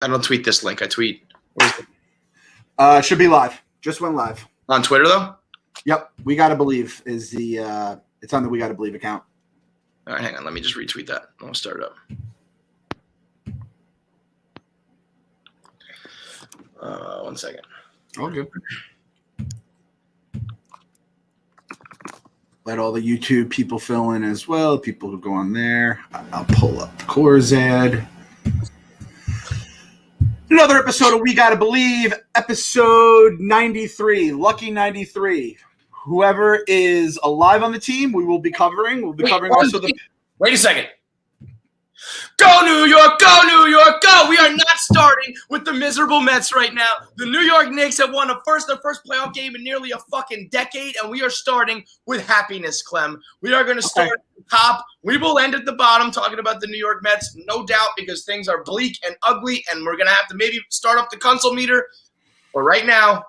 I don't tweet this link. I tweet. Should be live. Just went live. On Twitter, though? Yep. We Gotta Believe is the it's on the We Gotta Believe account. All right, hang on. Let me just retweet that. I'll start it up. One second. Okay. Let all the YouTube people fill in as well. People who go on there. I'll pull up the Coors ad. Another episode of We Gotta Believe, episode 93, Lucky 93. Whoever is alive on the team, we will be covering. We'll be covering also the. Wait a second. Go New York, go New York, go! We are not starting with the miserable Mets right now. The New York Knicks have won their first playoff game in nearly a fucking decade, and we are starting with happiness, Clem. We are going to start at the top. We will end at the bottom talking about the New York Mets, no doubt, because things are bleak and ugly, and we're going to have to maybe start up the console meter. But right now,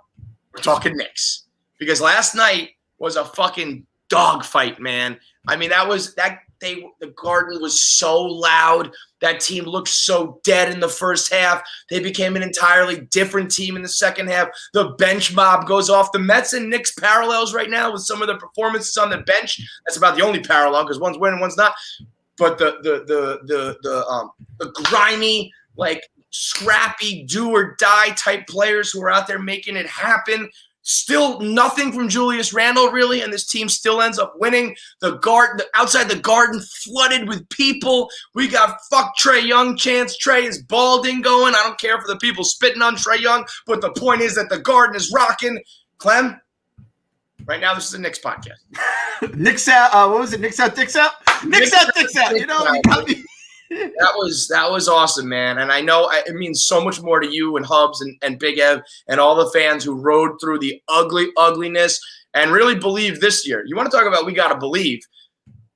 we're talking Knicks. Because last night was a fucking dogfight, man. I mean, the Garden was so loud. That team looked so dead in the first half. They became an entirely different team in the second half. The bench mob goes off. The Mets and Knicks parallels right now with some of the performances on the bench. That's about the only parallel because one's winning, one's not. But the grimy, like scrappy, do or die type players who are out there making it happen. Still nothing from Julius Randle, really, and this team still ends up winning. The outside the Garden flooded with people. We got fuck Trae Young chants. Trae is balding going. I don't care for the people spitting on Trae Young, but the point is that the Garden is rocking. Clem, right now this is a Knicks podcast. Knicks out. What was it? Knicks out, dicks out. Knicks out, dicks out. You know, you got me. That was awesome, man. And I know it means so much more to you and Hubs and Big Ev and all the fans who rode through the ugliness and really believe this year. You want to talk about We Gotta Believe.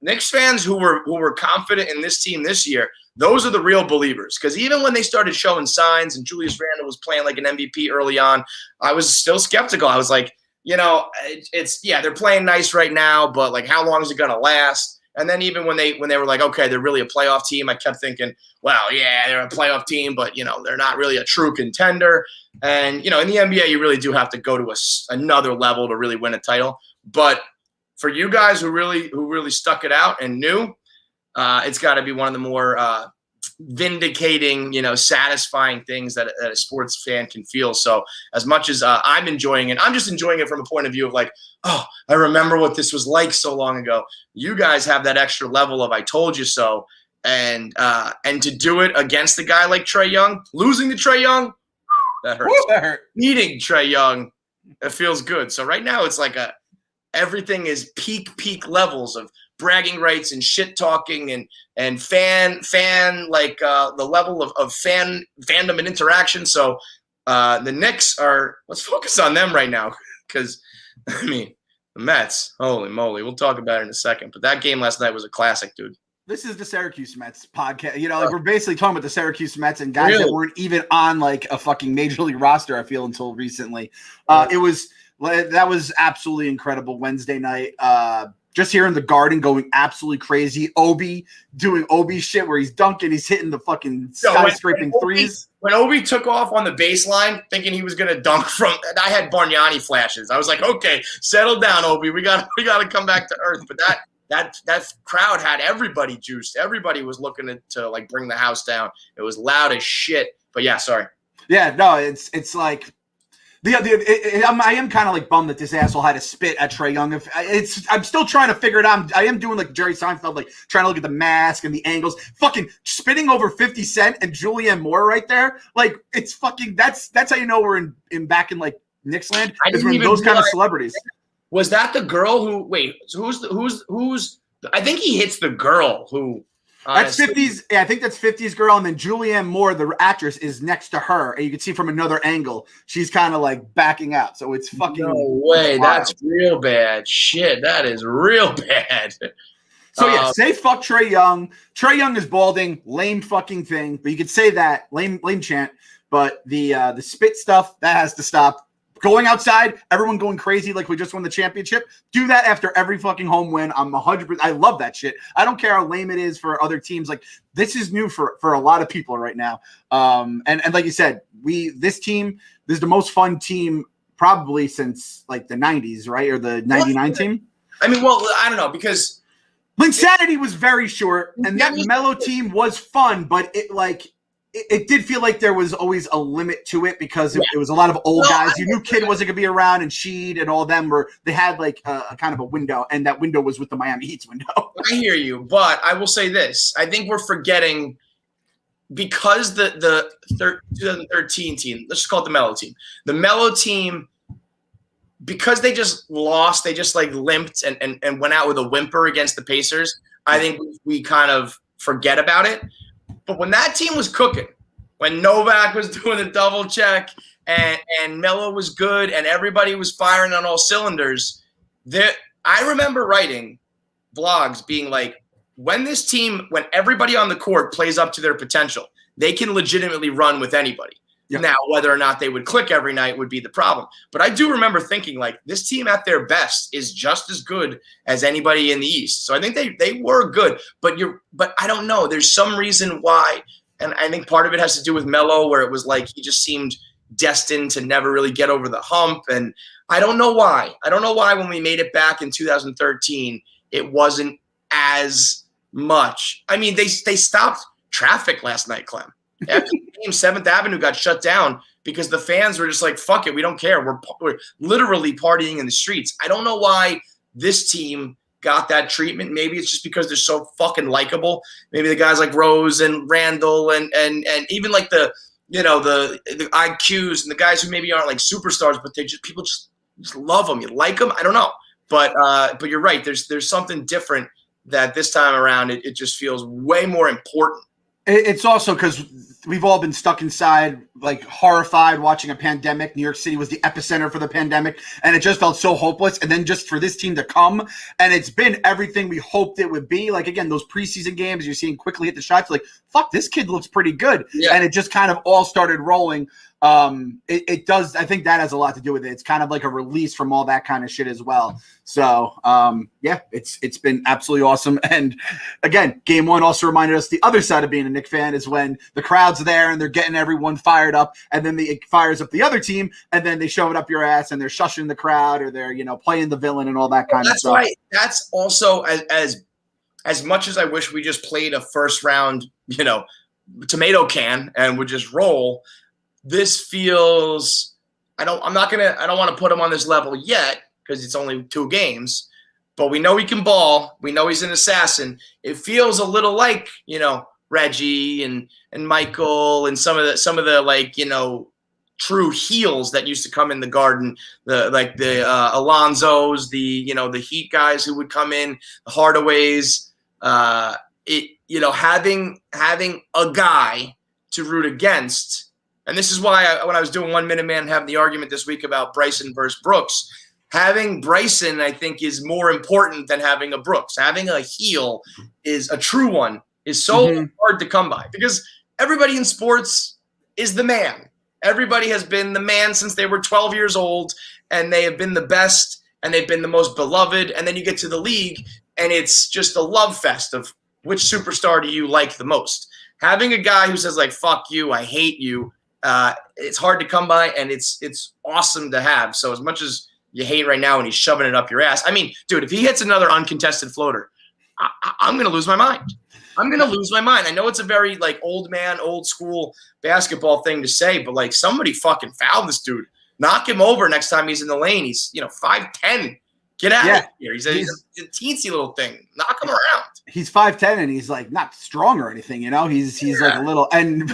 Knicks fans who were confident in this team this year, those are the real believers. Because even when they started showing signs and Julius Randle was playing like an MVP early on, I was still skeptical. I was like, you know, they're playing nice right now, but like how long is it gonna last? And then even when they were like, okay, they're really a playoff team, I kept thinking, well, yeah, they're a playoff team, but, you know, they're not really a true contender. And, you know, in the NBA, you really do have to go to another level to really win a title. But for you guys who really stuck it out and knew, it's got to be one of the more vindicating, you know, satisfying things that a sports fan can feel. So as much as I'm enjoying it, I'm just enjoying it from a point of view of like, oh, I remember what this was like so long ago. You guys have that extra level of I told you so. And to do it against a guy like Trae Young, losing to Trae Young, that hurts. That hurt. Beating Trae Young, it feels good. So right now it's like everything is peak levels of bragging rights and shit talking and fan like the level of fandom and interaction. So the Knicks let's focus on them right now because I mean the Mets, holy moly, we'll talk about it in a second. But that game last night was a classic, dude. This is the Syracuse Mets podcast. You know, like we're basically talking about the Syracuse Mets and guys that weren't even on like a fucking major league roster, I feel, until recently. That was absolutely incredible Wednesday night. Just hearing the Garden going absolutely crazy. Obi doing Obi shit where he's dunking, he's hitting the fucking skyscraping threes. When Obi took off on the baseline, thinking he was gonna dunk from, I had Bargnani flashes. I was like, okay, settle down, Obi. We gotta come back to earth. But that crowd had everybody juiced. Everybody was looking to like bring the house down. It was loud as shit. But yeah, sorry. Yeah, no, it's like. I am kind of like bummed that this asshole had to spit at Trae Young. I'm still trying to figure it out. I am doing like Jerry Seinfeld, like trying to look at the mask and the angles. Fucking spitting over 50 Cent and Julianne Moore right there. Like it's fucking. That's how you know we're back in like Knicks land. Is when those kind of celebrities. Was that the girl who? Wait, who's? I think he hits the girl who. That's 50s. Yeah, I think that's 50s girl. And then Julianne Moore, the actress, is next to her. And you can see from another angle, she's kind of like backing out. So it's fucking. No way. Wild. That's real bad. Shit, that is real bad. So yeah, say fuck Trae Young. Trae Young is balding. Lame fucking thing. But you could say that. Lame chant. But the spit stuff, that has to stop. going outside, everyone going crazy like we just won the championship. Do that after every fucking home win. I'm 100%. I love that shit. I don't care how lame it is for other teams. Like, this is new for a lot of people right now. And like you said, this is the most fun team probably since like the 90s, right? Or the 99 team. I mean, well, I don't know, because Linsanity was very short, and that Melo team was fun, but it did feel like there was always a limit to it because it was a lot of old guys. You knew Kid wasn't going to be around, and Sheed and all them they had like a kind of a window, and that window was with the Miami Heat's window. I hear you, but I will say this. I think we're forgetting, because the 2013 team, let's just call it the Melo team. The Melo team, because they just lost, they just like limped and went out with a whimper against the Pacers. I think we kind of forget about it. But when that team was cooking, when Novak was doing the double check and Melo was good and everybody was firing on all cylinders, I remember writing blogs being like, when everybody on the court plays up to their potential, they can legitimately run with anybody. Yep. Now, whether or not they would click every night would be the problem. But I do remember thinking, like, this team at their best is just as good as anybody in the East. So I think they were good. But I don't know. There's some reason why, and I think part of it has to do with Melo, where it was like he just seemed destined to never really get over the hump. And I don't know why. I don't know why when we made it back in 2013, it wasn't as much. I mean, they stopped traffic last night, Clem. After the game, 7th Avenue got shut down because the fans were just like, fuck it, we don't care. We're literally partying in the streets. I don't know why this team got that treatment. Maybe it's just because they're so fucking likable. Maybe the guys like Rose and Randall and even like the IQs and the guys who maybe aren't like superstars, but people just love them. You like them? I don't know. But you're right. There's something different that this time around it just feels way more important. It's also because we've all been stuck inside, like horrified, watching a pandemic. New York City was the epicenter for the pandemic, and it just felt so hopeless. And then just for this team to come, and it's been everything we hoped it would be. Like, again, those preseason games, you're seeing quickly hit the shots. Like, fuck, this kid looks pretty good. Yeah. And it just kind of all started rolling. It does. I think that has a lot to do with it. It's kind of like a release from all that kind of shit as well. So, yeah, it's been absolutely awesome. And again, game one also reminded us the other side of being a Knicks fan is when the crowd's there and they're getting everyone fired up, and then it fires up the other team, and then they shove it up your ass and they're shushing the crowd, or they're playing the villain and all that kind of stuff. Right. That's also as much as I wish we just played a first round, tomato can and would just roll. This feels I don't want to put him on this level yet because it's only 2 games, but we know he can ball. We know he's an assassin. It feels a little like, Reggie and Michael and some of the like, true heels that used to come in the Garden, the Alonzos, the Heat guys who would come in, the Hardaways, having a guy to root against. And this is why when I was doing 1 Minute Man, having the argument this week about Bryson versus Brooks, having Bryson, I think, is more important than having a Brooks. Having a heel is a true one is so hard to come by because everybody in sports is the man. Everybody has been the man since they were 12 years old, and they have been the best, and they've been the most beloved. And then you get to the league, and it's just a love fest of which superstar do you like the most. Having a guy who says, like, fuck you, I hate you, it's hard to come by, and it's awesome to have. So as much as you hate right now and he's shoving it up your ass, I mean, dude, if he hits another uncontested floater, I'm going to lose my mind. I'm going to lose my mind. I know it's a very, like, old school basketball thing to say, but, like, somebody fucking foul this dude. Knock him over next time he's in the lane. He's, 5'10". Get out of here. He's a teensy little thing. Knock him around. He's 5'10", and he's, like, not strong or anything, He's like a little – and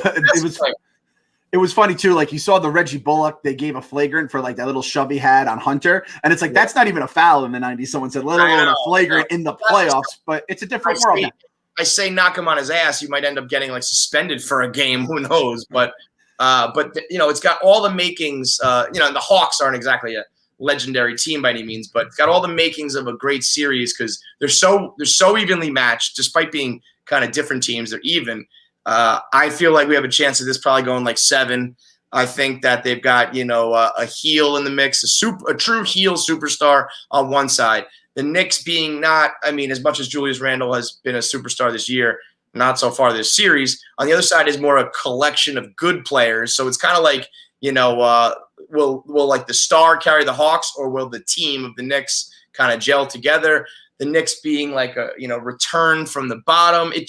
it was funny, too. Like, you saw the Reggie Bullock. They gave a flagrant for, like, that little shove he had on Hunter. And it's like, that's not even a foul in the 90s. Someone said, let alone a flagrant in the playoffs. But it's a different world now. I say knock him on his ass. You might end up getting, like, suspended for a game. Who knows? But it's got all the makings. And the Hawks aren't exactly a legendary team by any means, but it's got all the makings of a great series because they're so evenly matched, despite being kind of different teams. They're even. I feel like we have a chance of this probably going like 7. I think that they've got, a heel in the mix, a true heel superstar on one side. The Knicks being not, as much as Julius Randle has been a superstar this year, not so far this series. On the other side is more a collection of good players. So it's kind of like, will like the star carry the Hawks, or will the team of the Knicks kind of gel together? The Knicks being like a, return from the bottom. It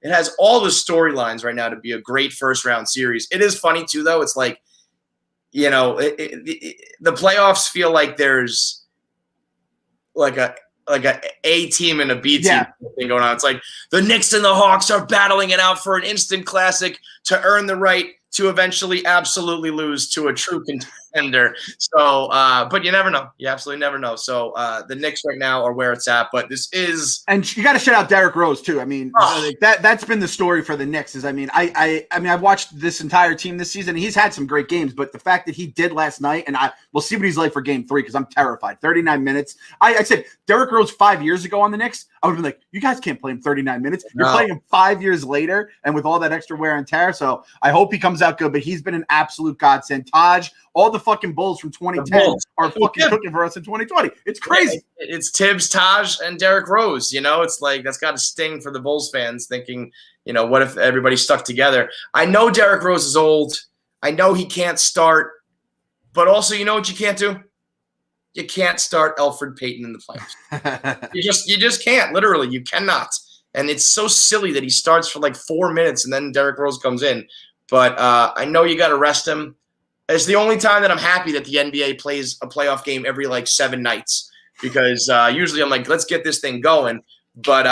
has all the storylines right now to be a great first round series. It is funny too, though. It's like, the playoffs feel like there's like a team and a B team thing going on. It's like the Knicks and the Hawks are battling it out for an instant classic to earn the right to eventually absolutely lose to a true contender. So, but you never know. You absolutely never know. So the Knicks right now are where it's at, but this is. And you got to shout out Derrick Rose too. That's been the story for the Knicks. Is I've watched this entire team this season. And he's had some great games, but the fact that he did last night, and we'll see what he's like for Game 3 because I'm terrified. 39 minutes. I said Derrick Rose 5 years ago on the Knicks, I would have been like, you guys can't play him 39 minutes. You're playing him 5 years later, and with all that extra wear and tear. So I hope he comes out good, but he's been an absolute godsend. Taj, all the fucking Bulls from 2010 are fucking cooking for us in 2020. It's crazy. It's Tibbs, Taj, and Derrick Rose. It's like that's got to sting for the Bulls fans thinking, what if everybody stuck together? I know Derrick Rose is old. I know he can't start, but also, you know what you can't do? You can't start Elfrid Payton in the playoffs. You just can't. Literally, you cannot. And it's so silly that he starts for like 4 minutes and then Derrick Rose comes in. But I know you got to rest him. It's the only time that I'm happy that the NBA plays a playoff game every like 7 nights, because usually I'm like, let's get this thing going. But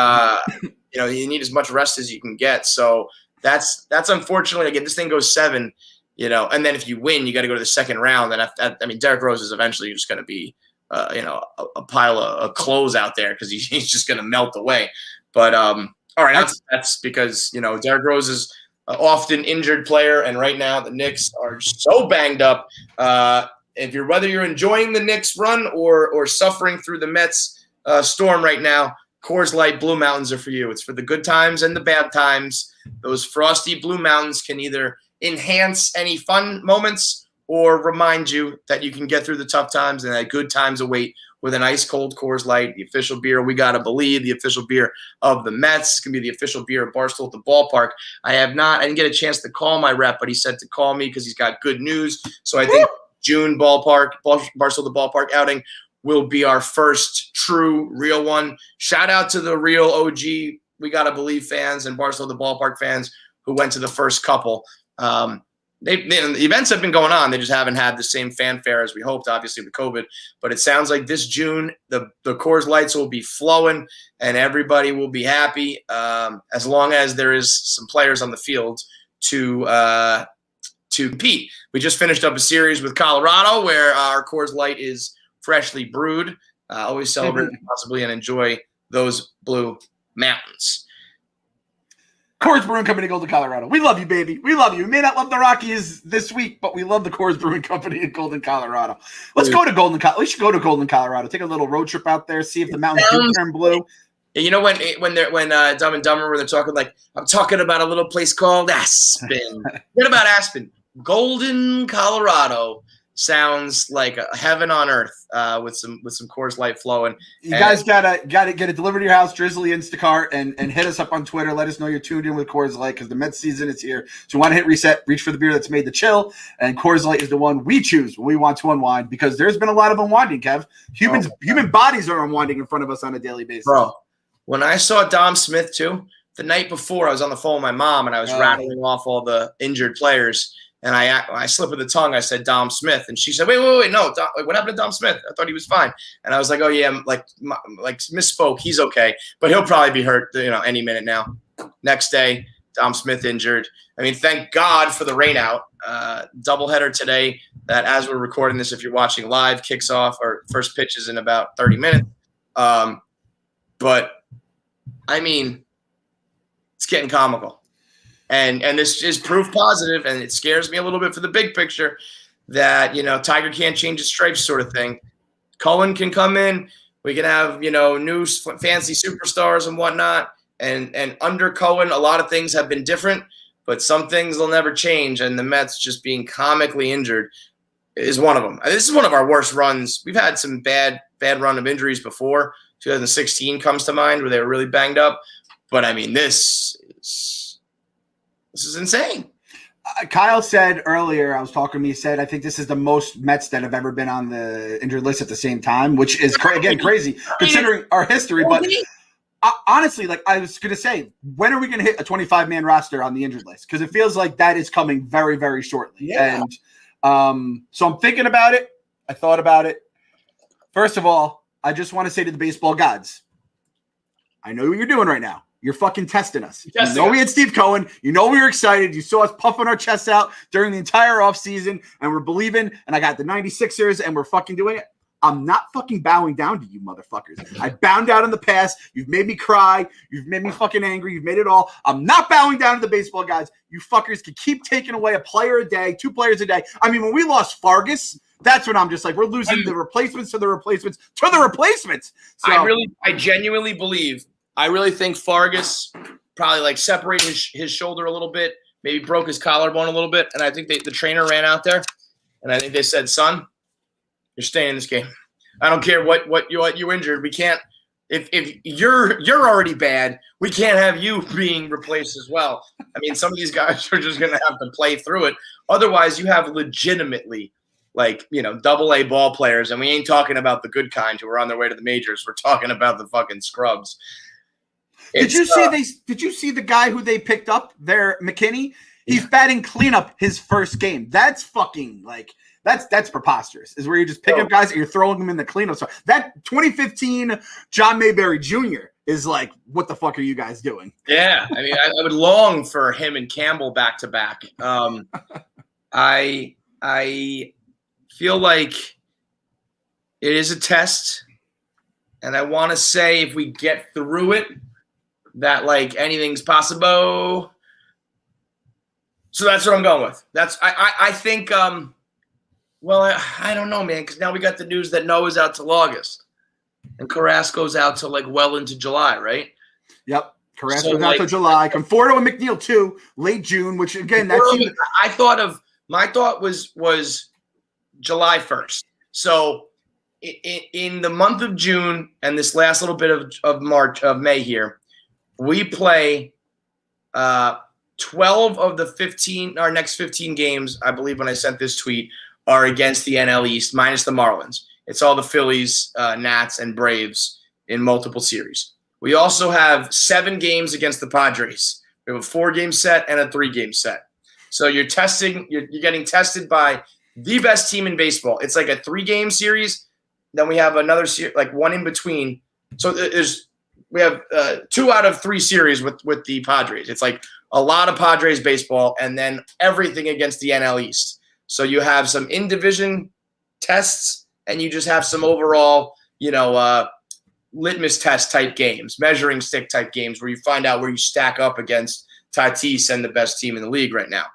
you need as much rest as you can get. So that's unfortunately, like, if this thing goes 7, and then if you win, you got to go to the second round. And Derrick Rose is eventually just going to be, a pile of clothes out there because he's just going to melt away. But all right, that's because Derrick Rose is often injured player, and right now the Knicks are so banged up. Whether you're enjoying the Knicks run or suffering through the Mets storm right now, Coors Light Blue Mountains are for you. It's for the good times and the bad times. Those frosty Blue Mountains can either enhance any fun moments or remind you that you can get through the tough times and that good times await with an ice cold Coors Light, the official beer, we got to believe, the official beer of the Mets. It's going to be the official beer of Barstool at the ballpark. I didn't get a chance to call my rep, but he said to call me because he's got good news. So I think June Barstool the ballpark outing will be our first true real one. Shout out to the real OG We Gotta Believe fans and Barstool the ballpark fans who went to the first couple. The events have been going on. They just haven't had the same fanfare as we hoped, obviously, with COVID. But it sounds like this June, the Coors Lights will be flowing and everybody will be happy, as long as there is some players on the field to compete. We just finished up a series with Colorado where our Coors Light is freshly brewed. Always celebrate possibly and enjoy those Blue Mountains. Coors Brewing Company, Golden, Colorado. We love you, baby. We love you. We may not love the Rockies this week, but we love the Coors Brewing Company in Golden, Colorado. Let's go to Golden, Colorado. We should go to Golden, Colorado. Take a little road trip out there, see if the mountains do turn blue. When Dumb and Dumber, when they're talking like, I'm talking about a little place called Aspen. What about Aspen? Golden, Colorado sounds like a heaven on earth with some Coors Light flowing. You guys gotta get it delivered to your house, Drizzly Instacart, and hit us up on Twitter. Let us know you're tuned in with Coors Light because the Mets season is here. So you want to hit reset, reach for the beer that's made the chill, and Coors Light is the one we choose when we want to unwind because there's been a lot of unwinding, Kev. Human bodies are unwinding in front of us on a daily basis. Bro, when I saw Dom Smith too, the night before I was on the phone with my mom and I was rattling off all the injured players. And I slipped of the tongue. I said Dom Smith, and she said, "Wait, no, what happened to Dom Smith? I thought he was fine." And I was like, "Oh yeah, like misspoke. He's okay, but he'll probably be hurt, any minute now." Next day, Dom Smith injured. Thank God for the rain out. Doubleheader today. That as we're recording this, if you're watching live, kicks off or first pitch is in about 30 minutes. But it's getting comical. And this is proof positive, and it scares me a little bit for the big picture that, Tiger can't change his stripes sort of thing. Cullen can come in. We can have, new fancy superstars and whatnot. And under Cohen, a lot of things have been different. but some things will never change, and the Mets just being comically injured is one of them. This is one of our worst runs. We've had some bad run of injuries before. 2016 comes to mind where they were really banged up. But, I mean, this is insane. Kyle said earlier, I was talking to me, he said, I think this is the most Mets that have ever been on the injured list at the same time, which is, again, crazy considering our history. But honestly, like I was going to say, when are we going to hit a 25-man roster on the injured list? Because it feels like that is coming very, very shortly. Yeah. And so I'm thinking about it. I thought about it. First of all, I just want to say to the baseball gods, I know what you're doing right now. You're fucking testing us. You know we had Steve Cohen. You know we were excited. You saw us puffing our chests out during the entire offseason, and we're believing, and I got the 96ers, and we're fucking doing it. I'm not fucking bowing down to you motherfuckers. I bowed down in the past. You've made me cry. You've made me fucking angry. You've made it all. I'm not bowing down to the baseball guys. You fuckers can keep taking away a player a day, 2 players a day. I mean, when we lost Fargus, that's when I'm just like, we're losing the replacements to the replacements to the replacements. So, I genuinely believe, I really think Fargus probably like separated his shoulder a little bit, maybe broke his collarbone a little bit, and I think the trainer ran out there, and I think they said, son, you're staying in this game. I don't care what you injured. We can't if you're already bad, we can't have you being replaced as well. I mean, some of these guys are just gonna have to play through it. Otherwise, you have legitimately AA ball players, and we ain't talking about the good kind who are on their way to the majors. We're talking about the fucking scrubs. Did you see the guy who they picked up there, McKinney? He's batting cleanup his first game. That's fucking that's preposterous. Is where you're just picking up guys and you're throwing them in the cleanup. So that 2015 John Mayberry Jr. is like, what the fuck are you guys doing? Yeah, I mean, I would long for him and Campbell back to back. I feel like it is a test, and I want to say if we get through it, that like anything's possible. So that's what I'm going with. I think. Well, I don't know, man, because now we got the news that Noah's out till August, and Carrasco's out till like well into July, right? Yep, Carrasco's out till July. Conforto and McNeil too, late June. Which again, my thought was July 1st. So in the month of June and this last little bit of May here, we play 12 of the 15. Our next 15 games, I believe, when I sent this tweet, are against the NL East, minus the Marlins. It's all the Phillies, Nats, and Braves in multiple series. We also have 7 games against the Padres. We have a 4-game set and a 3-game set. So you're getting tested by the best team in baseball. It's like a 3-game series. Then we have another series, like one in between. So we have 2 out of 3 series with the Padres. It's like a lot of Padres baseball, and then everything against the NL East. So you have some in-division tests, and you just have some overall, litmus test type games, measuring stick type games where you find out where you stack up against Tatis and the best team in the league right now.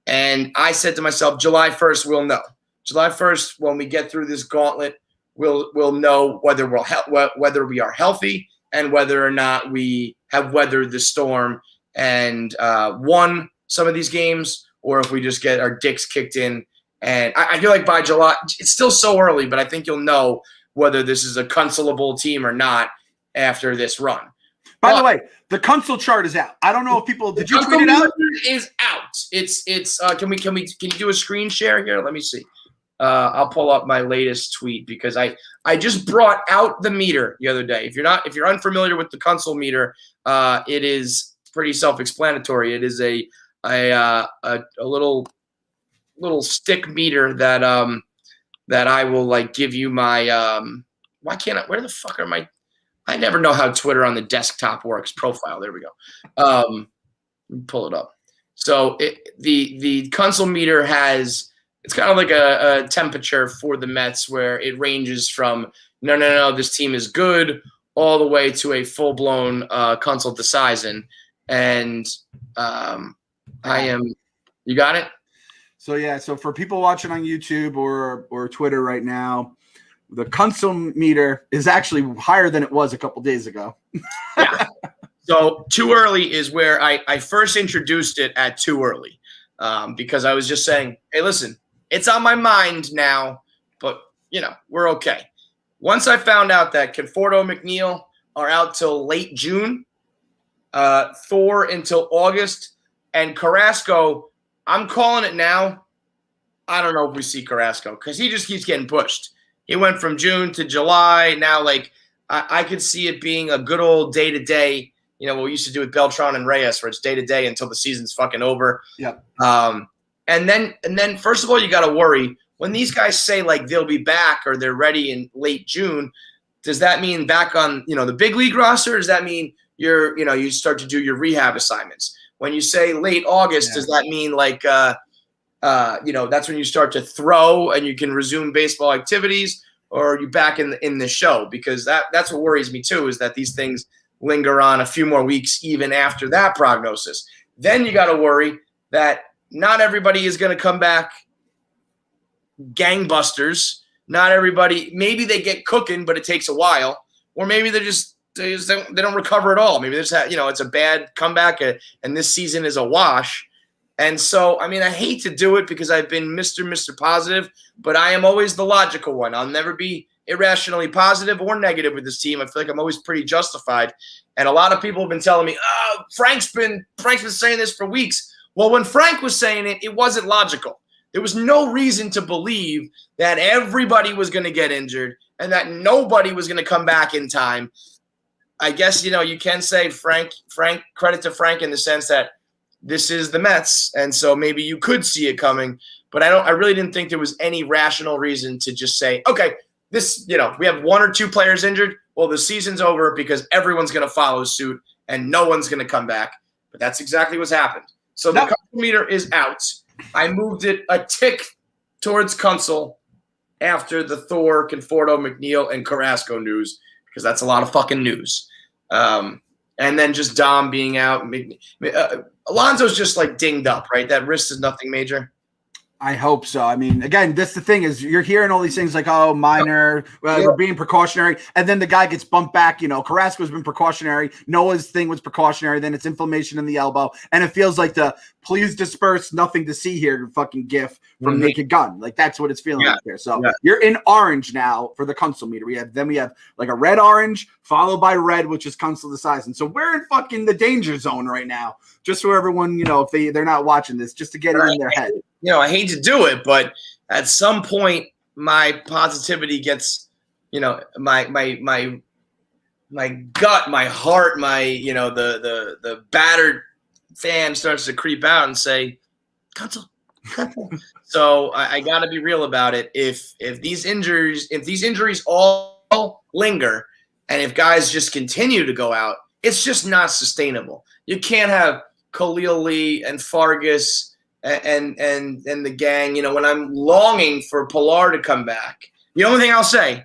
And I said to myself, July 1st, we'll know. July 1st, when we get through this gauntlet, we'll know whether we are healthy and whether or not we have weathered the storm and won some of these games, or if we just get our dicks kicked in. And I feel like by July, it's still so early, but I think you'll know whether this is a consolable team or not after this run. By the way, the console chart is out. I don't know if people did you tweet it out? Is out. It's can you do a screen share here? Let me see. I'll pull up my latest tweet because I just brought out the meter the other day. If you're unfamiliar with the console meter, it is pretty self-explanatory. It is a little stick meter that I will like give you my where the fuck are my I never know how Twitter on the desktop works. Profile. There we go. Let me pull it up. So the console meter it's kind of like a temperature for the Mets where it ranges from no, this team is good all the way to a full blown console decision. And you got it? So yeah, so for people watching on YouTube or Twitter right now, the console meter is actually higher than it was a couple days ago. Yeah. So too early is where I first introduced it at too early, because I was just saying, hey, listen, it's on my mind now, but we're okay. Once I found out that Conforto, McNeil are out till late June, Thor until August, and Carrasco, I'm calling it now. I don't know if we see Carrasco because he just keeps getting pushed. He went from June to July. Now, I could see it being a good old day-to-day, what we used to do with Beltran and Reyes, where it's day-to-day until the season's fucking over. Yep. And then first of all, you got to worry. When these guys say, they'll be back or they're ready in late June, does that mean back on, the big league roster? Or does that mean you start to do your rehab assignments? When you say late August, does that mean that's when you start to throw and you can resume baseball activities, or are you back in the show? Because that's what worries me too, is that these things linger on a few more weeks even after that prognosis. Then you got to worry that not everybody is going to come back gangbusters. Not everybody, maybe they get cooking, but it takes a while, or maybe they don't recover at all. Maybe it's a bad comeback and this season is a wash. And so, I hate to do it because I've been Mr. Positive, but I am always the logical one. I'll never be irrationally positive or negative with this team. I feel like I'm always pretty justified. And a lot of people have been telling me, Frank's been saying this for weeks. Well, when Frank was saying it, it wasn't logical. There was no reason to believe that everybody was going to get injured and that nobody was going to come back in time. I guess, you can say Frank, credit to Frank in the sense that this is the Mets, and so maybe you could see it coming, but I really didn't think there was any rational reason to just say, okay, this, we have one or two players injured. Well, the season's over because everyone's going to follow suit and no one's going to come back. But that's exactly what's happened. So the Kunzel meter is out. I moved it a tick towards Kunzel after the Thor, Conforto, McNeil, and Carrasco news, because that's a lot of fucking news. And then just Dom being out. Alonso's just dinged up, right? That wrist is nothing major. I hope so. Again, that's the thing is you're hearing all these things minor, we're being precautionary, and then the guy gets bumped back. Carrasco's been precautionary. Noah's thing was precautionary. Then it's inflammation in the elbow, and it feels like the please disperse, nothing to see here fucking gif from Naked Gun. That's what it's feeling like there. So you're in orange now for the Kunzel meter. We have a red orange followed by red, which is Kunzel the size. And so we're in fucking the danger zone right now. Just so everyone, if they're not watching this, just to get it in their head. I hate to do it, but at some point my positivity gets, my gut, my heart, the battered fan starts to creep out and say, Kunzel. So I got to be real about it. If these injuries all linger, and if guys just continue to go out, it's just not sustainable. You can't have Khalil Lee and Fargas and the gang. When I'm longing for Pilar to come back, the only thing I'll say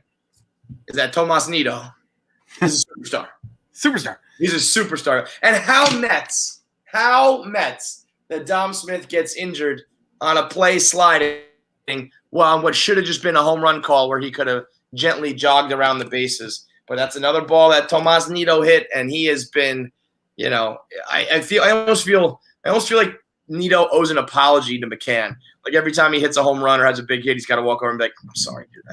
is that Tomas Nido is a superstar. He's a superstar. And how Mets that Dom Smith gets injured on a play sliding, on what should have just been a home run call where he could have gently jogged around the bases. But that's another ball that Tomas Nido hit, and he has been, I almost feel like Nido owes an apology to McCann. Every time he hits a home run or has a big hit, he's got to walk over and be like, I'm sorry, dude.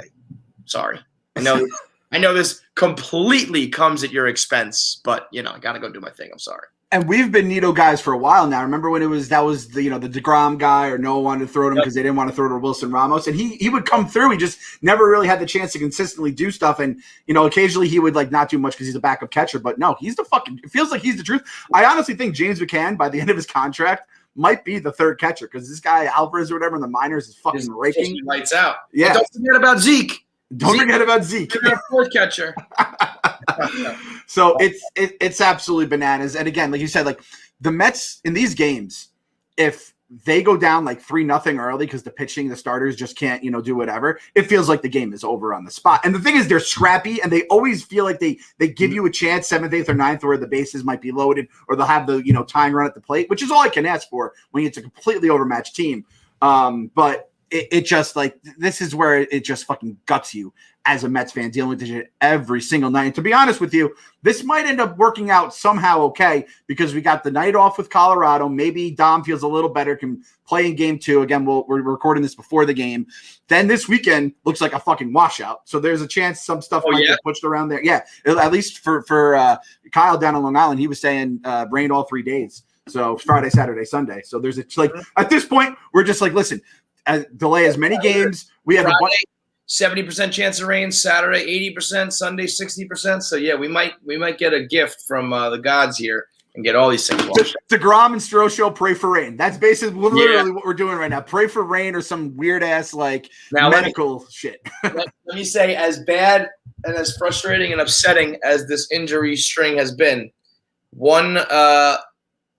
Sorry. I know this completely comes at your expense, but I got to go do my thing. I'm sorry. And we've been Nido guys for a while now. Remember when that was the deGrom guy, or no one wanted to throw to him because they didn't want to throw to Wilson Ramos, and he would come through. He just never really had the chance to consistently do stuff, and occasionally he would not do much because he's a backup catcher. But no, it feels like he's the truth. I honestly think James McCann, by the end of his contract, might be the third catcher, because this guy Alvarez or whatever in the minors is fucking raking. Lights out. Yeah. And don't forget about Zeke. Don't forget about Zeke. You're fourth catcher. So it's absolutely bananas. And again, like you said, the Mets in these games, if they go down 3-0 early because the pitching, the starters just can't, do whatever, it feels like the game is over on the spot. And the thing is, they're scrappy, and they always feel like they give you a chance 7th, 8th, or 9th where the bases might be loaded, or they'll have the tying run at the plate, which is all I can ask for when it's a completely overmatched team. But it just like this is where it just fucking guts you as a Mets fan dealing with this shit every single night. And to be honest with you, this might end up working out somehow okay because we got the night off with Colorado. Maybe Dom feels a little better, can play in game 2. Again, we're recording this before the game. Then this weekend looks like a fucking washout. So there's a chance some stuff might get pushed around there. Yeah, at least for Kyle down on Long Island, he was saying rain all 3 days. So Friday, Saturday, Sunday. So there's at this point, we're just like, listen, delay as many games. We have Friday, 70% chance of rain. Saturday 80%. Sunday 60%. So yeah, we might get a gift from the gods here and get all these things washed. DeGrom and Strosho pray for rain. That's basically literally what we're doing right now. Pray for rain or some weird ass medical shit. let me say, as bad and as frustrating and upsetting as this injury string has been,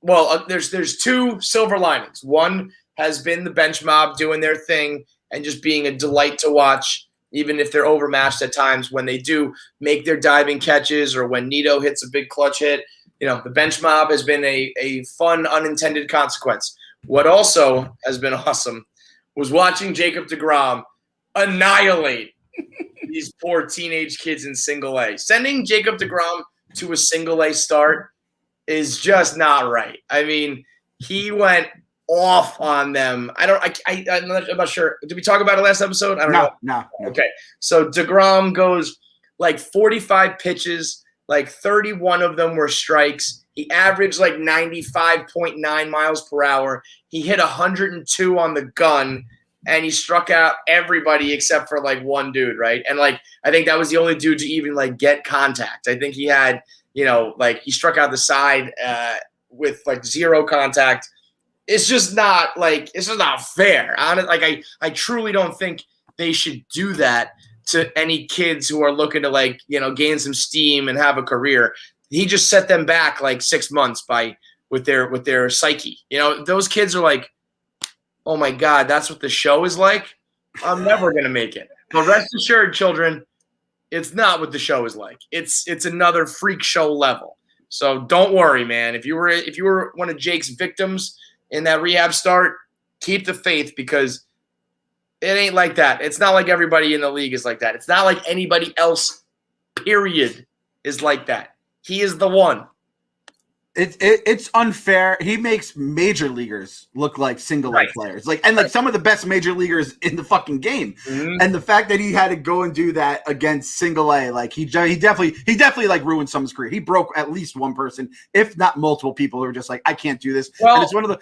there's 2 silver linings. One has been the bench mob doing their thing and just being a delight to watch, even if they're overmatched at times when they do make their diving catches or when Nito hits a big clutch hit. The bench mob has been a fun, unintended consequence. What also has been awesome was watching Jacob deGrom annihilate these poor teenage kids in single A. Sending Jacob deGrom to a single A start is just not right. I mean, he went off on them. I'm not sure. Did we talk about it last episode? I don't know. No. Okay. So deGrom goes like 45 pitches, like 31 of them were strikes. He averaged like 95.9 miles per hour. He hit 102 on the gun, and he struck out everybody except for like one dude, right? And like I think that was the only dude to even like get contact. I think he had, he struck out the side with like 0 contact. It's just not fair. I truly don't think they should do that to any kids who are looking to gain some steam and have a career. He just set them back like 6 months with their psyche. Those kids are like, oh my God, that's what the show is like. I'm never gonna make it. But rest assured, children, it's not what the show is like. It's another freak show level. So don't worry, man. If you were one of Jake's victims in that rehab start, keep the faith because it ain't like that. It's not like everybody in the league is like that. It's not like anybody else, period, is like that. He is the one. It's unfair. He makes major leaguers look like single A players, some of the best major leaguers in the fucking game. Mm-hmm. And the fact that he had to go and do that against single A, he definitely like ruined someone's career. He broke at least one person, if not multiple people, who were just like, I can't do this. Well, and it's one of the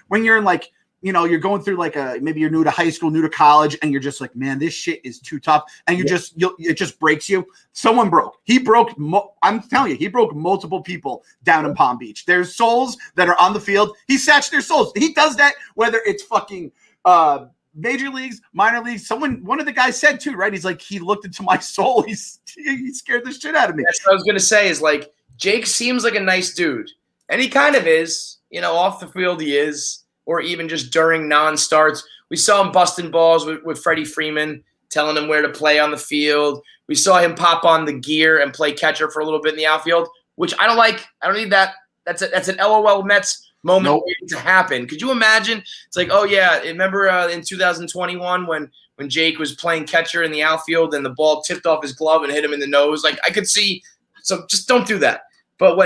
when you're in you're going through maybe you're new to high school, new to college, and you're just like, man, this shit is too tough. And it just breaks you. Someone broke. I'm telling you, he broke multiple people down in Palm Beach. There's souls that are on the field. He snatched their souls. He does that whether it's fucking major leagues, minor leagues. One of the guys said too, right? He's like, he looked into my soul. He scared the shit out of me. That's what I was going to say is Jake seems like a nice dude. And he kind of is. Off the field he is. Or even just during non-starts. We saw him busting balls with Freddie Freeman, telling him where to play on the field. We saw him pop on the gear and play catcher for a little bit in the outfield, which I don't like. I don't need that. That's an LOL Mets moment waiting to happen. Could you imagine? It's like, oh, yeah, remember in 2021 when Jake was playing catcher in the outfield and the ball tipped off his glove and hit him in the nose? I could see. So just don't do that. But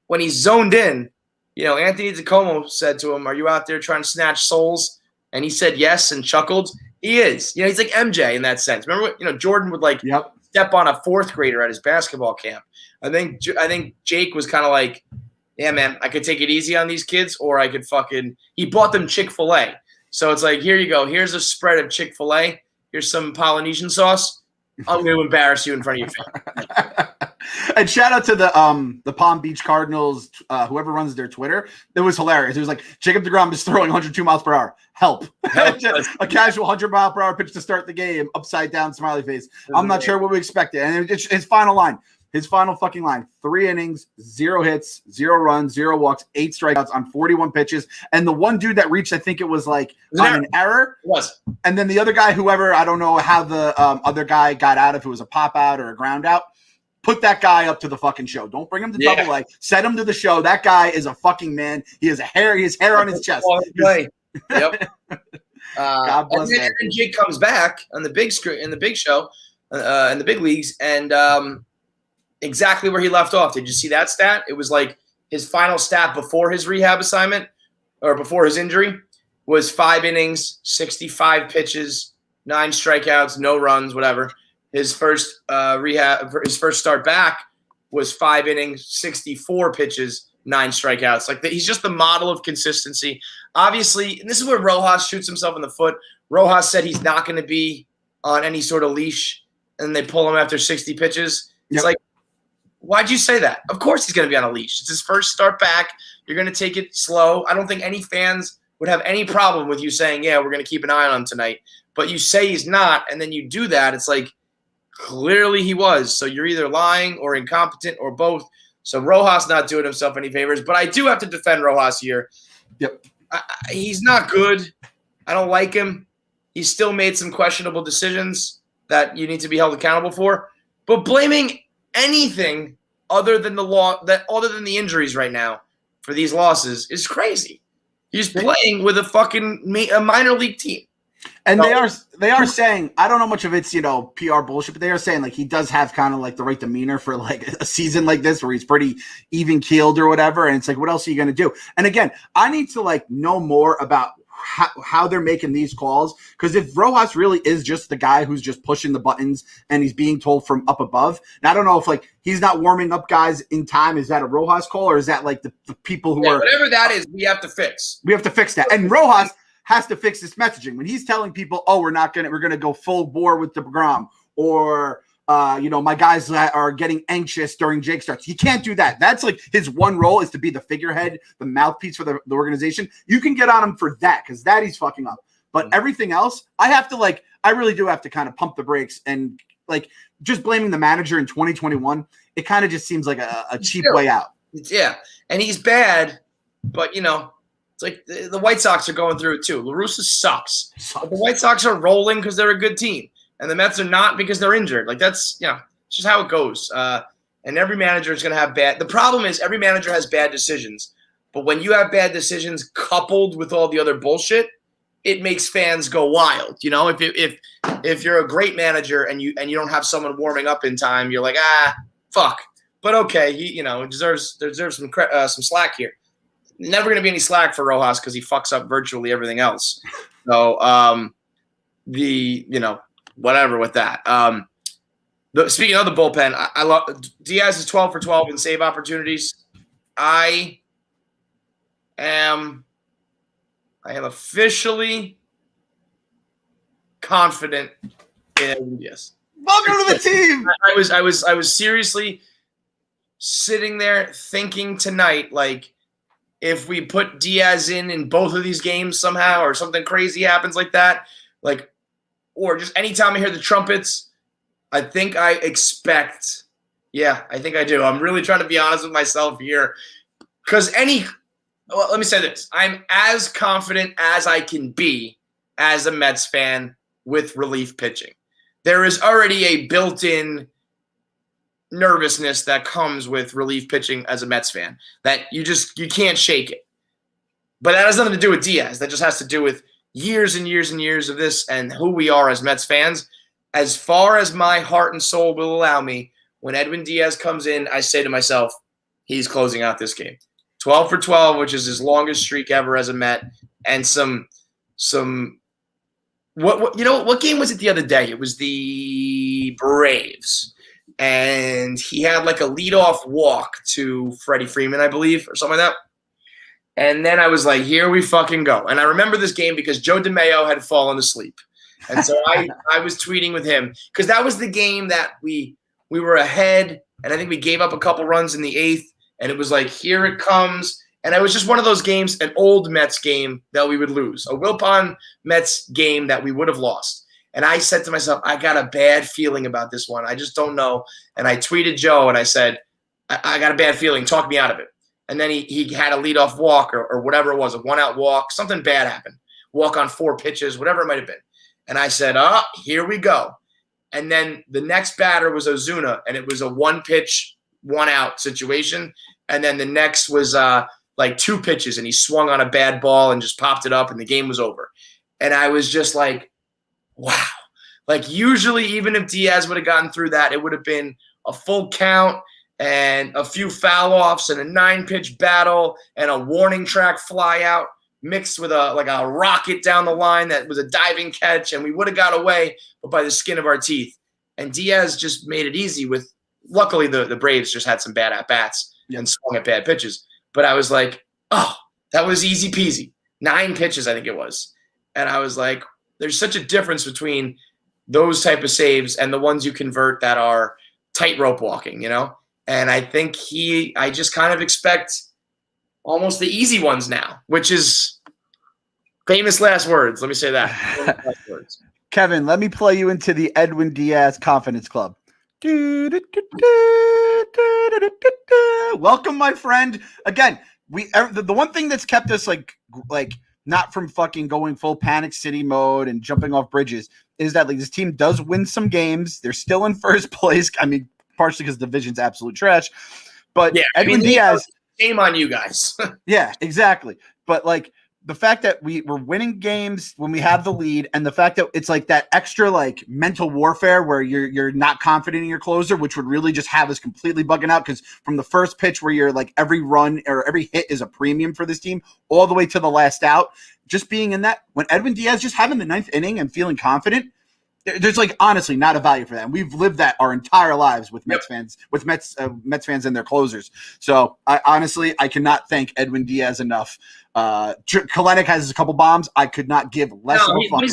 when he's zoned in, Anthony DiComo said to him, are you out there trying to snatch souls? And he said yes and chuckled. He is. He's like MJ in that sense. Remember Jordan would step on a 4th grader at his basketball camp. I think Jake was kind of like, yeah, man, I could take it easy on these kids or I could he bought them Chick-fil-A. So it's like, here you go. Here's a spread of Chick-fil-A. Here's some Polynesian sauce. I'm going to embarrass you in front of your family. And shout out to the Palm Beach Cardinals, whoever runs their Twitter. It was hilarious. It was like, Jacob deGrom is throwing 102 miles per hour. Help. A casual 100-mile-per-hour pitch to start the game, upside down, smiley face. I'm not sure what we expected. And it's his final line. His final fucking line, 3 innings, 0 hits, 0 runs, 0 walks, 8 strikeouts on 41 pitches. And the one dude that reached, I think it was on an error. It was. And then the other guy, whoever, I don't know how the other guy got out, if it was a pop out or a ground out. Put that guy up to the fucking show. Don't bring him to Double A. Set him to the show. That guy is a fucking man. He has hair on his chest. Yep. God bless and then Jake comes back on the big screen, in the big show, in the big leagues, and exactly where he left off. Did you see that stat? It was like his final stat before his rehab assignment or before his injury was 5 innings, 65 pitches, 9 strikeouts, no runs, whatever. His first his first start back was 5 innings, 64 pitches, 9 strikeouts. Like he's just the model of consistency. Obviously, and this is where Rojas shoots himself in the foot. Rojas said he's not going to be on any sort of leash, and they pull him after 60 pitches. It's like, why'd you say that? Of course he's going to be on a leash. It's his first start back. You're going to take it slow. I don't think any fans would have any problem with you saying, yeah, we're going to keep an eye on him tonight. But you say he's not, and then you do that. It's like, clearly he was. So you're either lying or incompetent or both. So Rojas not doing himself any favors. But I do have to defend Rojas here. Yep. He's not good. I don't like him. He's still made some questionable decisions that you need to be held accountable for. But blaming anything other than the injuries right now for these losses is crazy. He's playing with a minor league team. And they are saying, I don't know much of it's, PR bullshit, but they are saying like he does have kind of like the right demeanor for like a season like this where he's pretty even keeled or whatever. And it's like, what else are you going to do? And again, I need to like know more about how they're making these calls. Because if Rojas really is just the guy who's just pushing the buttons and he's being told from up above, and I don't know if like he's not warming up guys in time. Is that a Rojas call or is that like the people who are whatever that is? We have to fix. We have to fix that. And Rojas has to fix this messaging when he's telling people, "Oh, we're gonna go full bore with deGrom," or my guys that are getting anxious during Jake starts. You can't do that. That's like his one role is to be the figurehead, the mouthpiece for the organization. You can get on him for that because that he's fucking up. But everything else, I really do have to kind of pump the brakes and like just blaming the manager in 2021. It kind of just seems like a cheap way out. Yeah, and he's bad, but it's like the White Sox are going through it too. La Russa sucks. But the White Sox are rolling because they're a good team. And the Mets are not because they're injured. Like that's, it's just how it goes. And every manager is going to have the problem is every manager has bad decisions. But when you have bad decisions coupled with all the other bullshit, it makes fans go wild. If you're a great manager and you don't have someone warming up in time, you're like, fuck. But okay, he deserves some slack here. Never going to be any slack for Rojas because he fucks up virtually everything else. So whatever with that. Speaking of the bullpen, I love Diaz is 12 for 12 in save opportunities. I am officially confident in Diaz. Welcome to the team. I was seriously sitting there thinking tonight, like, if we put Diaz in both of these games somehow or something crazy happens like that, like, or just anytime I hear the trumpets, I think I expect – I think I do. I'm really trying to be honest with myself here because let me say this. I'm as confident as I can be as a Mets fan with relief pitching. There is already a built-in nervousness that comes with relief pitching as a Mets fan that you can't shake it. But that has nothing to do with Diaz. That just has to do with years and years and years of this and who we are as Mets fans. As far as my heart and soul will allow me, when Edwin Diaz comes in, I say to myself, he's closing out this game. 12 for 12, which is his longest streak ever as a Met, and what game was it the other day? It was the Braves. And he had like a leadoff walk to Freddie Freeman, I believe, or something like that. And then I was like, here we fucking go. And I remember this game because Joe DeMayo had fallen asleep. And so I was tweeting with him because that was the game that we were ahead. And I think we gave up a couple runs in the 8th. And it was like, here it comes. And it was just one of those games, an old Mets game that we would lose, a Wilpon Mets game that we would have lost. And I said to myself, I got a bad feeling about this one. I just don't know. And I tweeted Joe and I said, I got a bad feeling. Talk me out of it. And then he had a leadoff walk or whatever it was, a 1-out walk. Something bad happened. Walk on 4 pitches, whatever it might have been. And I said, here we go. And then the next batter was Ozuna, and it was a 1-pitch, 1-out situation. And then the next was like 2 pitches, and he swung on a bad ball and just popped it up, and the game was over. And I was just like, wow. Like usually, even if Diaz would have gotten through that, it would have been a full count and a few foul offs and a 9-pitch battle and a warning track fly out mixed with a rocket down the line that was a diving catch, and we would have got away, but by the skin of our teeth. And Diaz just made it easy with – luckily, the Braves just had some bad at-bats and swung at bad pitches. But I was like, oh, that was easy peasy. 9 pitches, I think it was. And I was like, there's such a difference between those type of saves and the ones you convert that are tightrope walking, And I think I just kind of expect almost the easy ones now, which is famous last words. Let me say that. Famous last words. Kevin, let me play you into the Edwin Diaz Confidence Club. Welcome, my friend. Again, the one thing that's kept us like not from fucking going full panic city mode and jumping off bridges is that like this team does win some games. They're still in first place. I mean, partially because the division's absolute trash. But yeah, Edwin Diaz, shame on you guys. Yeah, exactly. But like the fact that we're winning games when we have the lead, and the fact that it's like that extra like mental warfare where you're not confident in your closer, which would really just have us completely bugging out, because from the first pitch where you're like every run or every hit is a premium for this team all the way to the last out, just being in that, when Edwin Diaz just having the 9th inning and feeling confident, there's like honestly not a value for that. And we've lived that our entire lives with Mets fans, with Mets fans and their closers. So I cannot thank Edwin Diaz enough. Kalenic has a couple bombs. I could not give less of a fuck.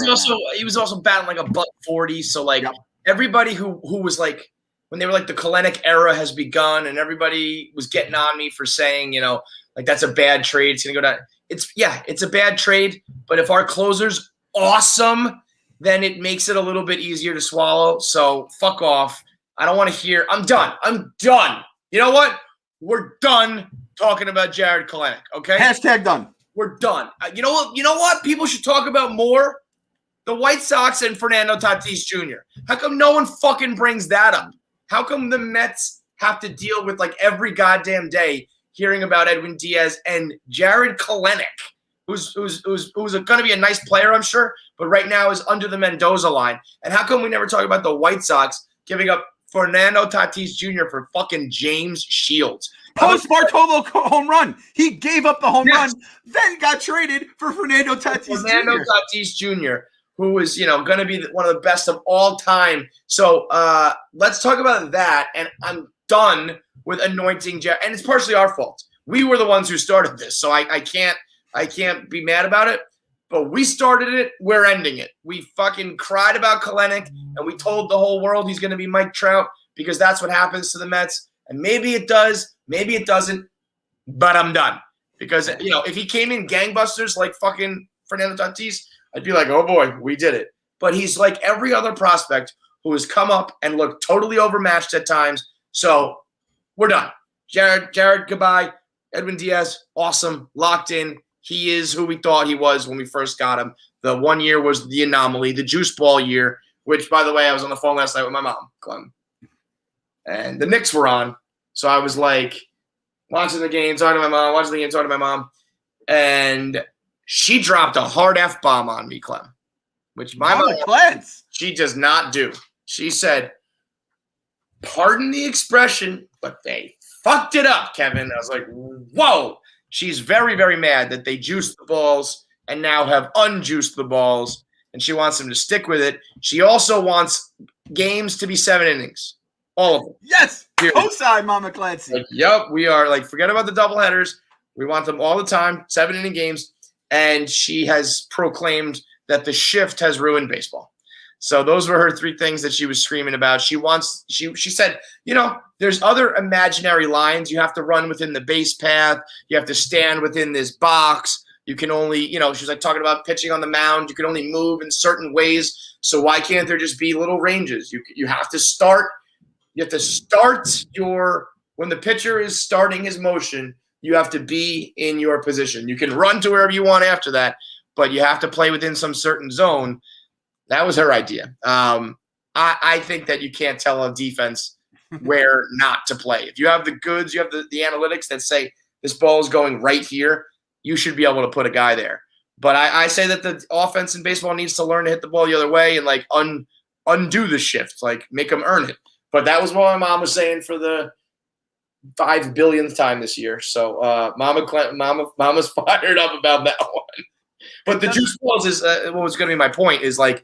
He was also batting like a $140. So like everybody who was like, when they were like the Kalenic era has begun, and everybody was getting on me for saying, like that's a bad trade. It's gonna go down. It's a bad trade. But if our closer's awesome, then it makes it a little bit easier to swallow. So fuck off. I don't want to hear. I'm done. You know what? We're done talking about Jared Kalenic, okay? Hashtag done. We're done. You know what? People should talk about more? The White Sox and Fernando Tatis Jr. How come no one fucking brings that up? How come the Mets have to deal with like every goddamn day hearing about Edwin Diaz and Jared Kalenic, who's going to be a nice player, I'm sure, but right now is under the Mendoza line? And how come we never talk about the White Sox giving up Fernando Tatis Jr. for fucking James Shields? Post Bartolo home run. He gave up the home run, then got traded for Fernando Tatis Jr., who is, going to be one of the best of all time. So let's talk about that. And I'm done with anointing Jared. And it's partially our fault. We were the ones who started this, so I can't be mad about it. But we started it. We're ending it. We fucking cried about Kalenic, and we told the whole world he's going to be Mike Trout, because that's what happens to the Mets. And maybe it does, maybe it doesn't, but I'm done. Because, if he came in gangbusters like fucking Fernando Tatis, I'd be like, oh boy, we did it. But he's like every other prospect who has come up and looked totally overmatched at times. So we're done. Jared, goodbye. Edwin Diaz, awesome, locked in. He is who we thought he was when we first got him. The 1 year was the anomaly, the juice ball year, which, by the way, I was on the phone last night with my mom, Clem. And the Knicks were on. So I was like watching the game, talking to my mom, and she dropped a hard F-bomb on me, Clem, which my mom, she does not do. She said, pardon the expression, but they fucked it up, Kevin. I was like, whoa. She's very, very mad that they juiced the balls and now have unjuiced the balls, and she wants them to stick with it. She also wants games to be 7 innings. All of them. Yes. Co-sign, Mama Clancy. Like, yep, we are like, forget about the doubleheaders. We want them all the time, 7-inning games. And she has proclaimed that the shift has ruined baseball. So those were her 3 things that she was screaming about. She said, there's other imaginary lines. You have to run within the base path. You have to stand within this box. You can only, she was like talking about pitching on the mound. You can only move in certain ways. So why can't there just be little ranges? You have to start. You have to start when the pitcher is starting his motion, you have to be in your position. You can run to wherever you want after that, but you have to play within some certain zone. That was her idea. I think that you can't tell a defense where not to play. If you have the goods, you have the analytics that say this ball is going right here, you should be able to put a guy there. But I say that the offense in baseball needs to learn to hit the ball the other way and like undo the shift, like make them earn it. But that was what my mom was saying for the 5 billionth time this year. So Mama's fired up about that one. But the juice balls is what was going to be my point is like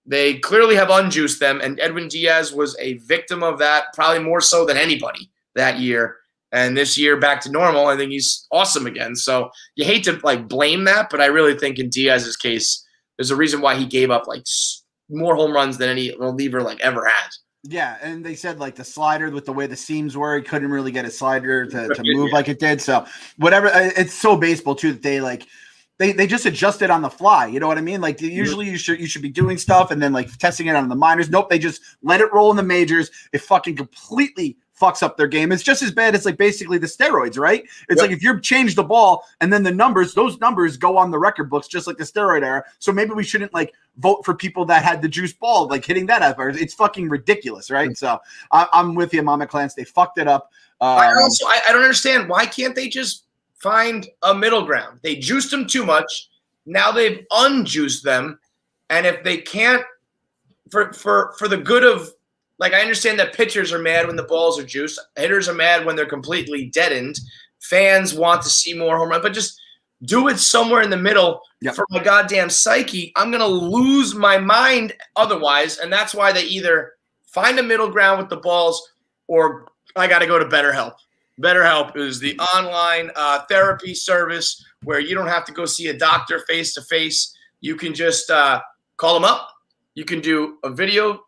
they clearly have unjuiced them, and Edwin Diaz was a victim of that, probably more so than anybody that year. And this year, back to normal, I think he's awesome again. So you hate to like blame that, but I really think in Diaz's case, there's a reason why he gave up like more home runs than any reliever like ever has. Yeah, and they said like the slider with the way the seams were, he couldn't really get his slider to move like it did. So whatever, it's so baseball too that they like they just adjust it on the fly. You know what I mean? Like usually you should be doing stuff and then like testing it on the minors. Nope, they just let it roll in the majors. It fucking completely fucks up their game. It's just as bad as like basically the steroids, right? It's like if you change the ball and then those numbers go on the record books just like the steroid era. So maybe we shouldn't like vote for people that had the juice ball, like hitting that up. It's fucking ridiculous, right? So I'm with you, Mama Clance. They fucked it up. I don't understand. Why can't they just find a middle ground? They juiced them too much. Now they've unjuiced them. And if they can't, for the good of, like, I understand that pitchers are mad when the balls are juiced. Hitters are mad when they're completely deadened. Fans want to see more home runs, but just do it somewhere in the middle for my goddamn psyche. I'm going to lose my mind otherwise, and that's why they either find a middle ground with the balls or I got to go to BetterHelp. BetterHelp is the online therapy service where you don't have to go see a doctor face-to-face. You can just call them up. You can do a video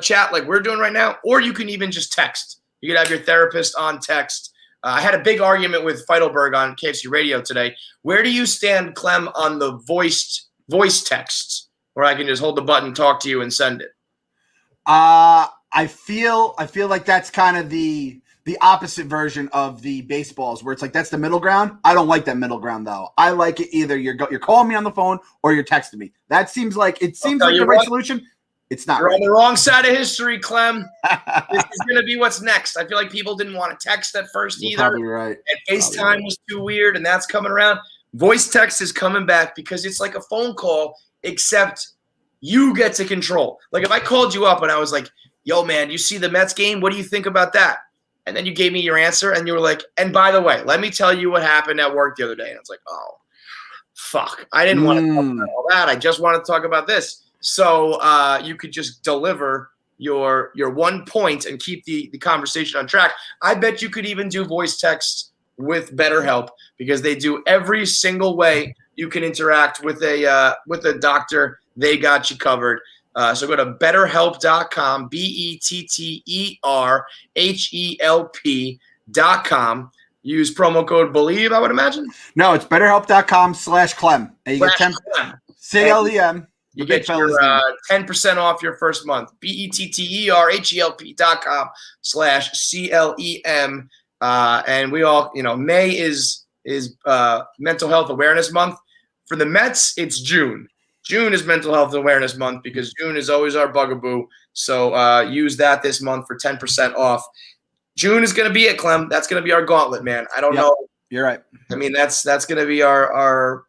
chat like we're doing right now, or you can even just text. You could have your therapist on text. I had a big argument with Feidelberg on KFC Radio today. Where do you stand, Clem, on the voice texts where I can just hold the button, talk to you, and send it? I feel like that's kind of the opposite version of the baseballs where it's like that's the middle ground. I don't like that middle ground though. I like it either you're calling me on the phone or you're texting me. That seems like the right solution. It's not. You're on the wrong side of history, Clem. This is going to be what's next. I feel like people didn't want to text at first either. Probably right. And FaceTime was too weird, and that's coming around. Voice text is coming back because it's like a phone call, except you get to control. Like if I called you up and I was like, yo, man, you see the Mets game? What do you think about that? And then you gave me your answer, and you were like, and by the way, let me tell you what happened at work the other day. And it's like, oh, fuck. I didn't want to talk about all that. I just wanted to talk about this. So you could just deliver your 1 point and keep the conversation on track. I bet you could even do voice text with BetterHelp because they do every single way you can interact with a doctor. They got you covered. So go to betterhelp.com, BetterHelp.com. Use promo code BELIEVE, I would imagine. No, it's betterhelp.com/Clem. And you get 10 CLEM. You get your 10% off your first month. BetterHelp.com/CLEM. And we all, May is Mental Health Awareness Month. For the Mets, it's June. June is Mental Health Awareness Month because June is always our bugaboo. So use that this month for 10% off. June is going to be it, Clem. That's going to be our gauntlet, man. I don't know. You're right. I mean, that's going to be our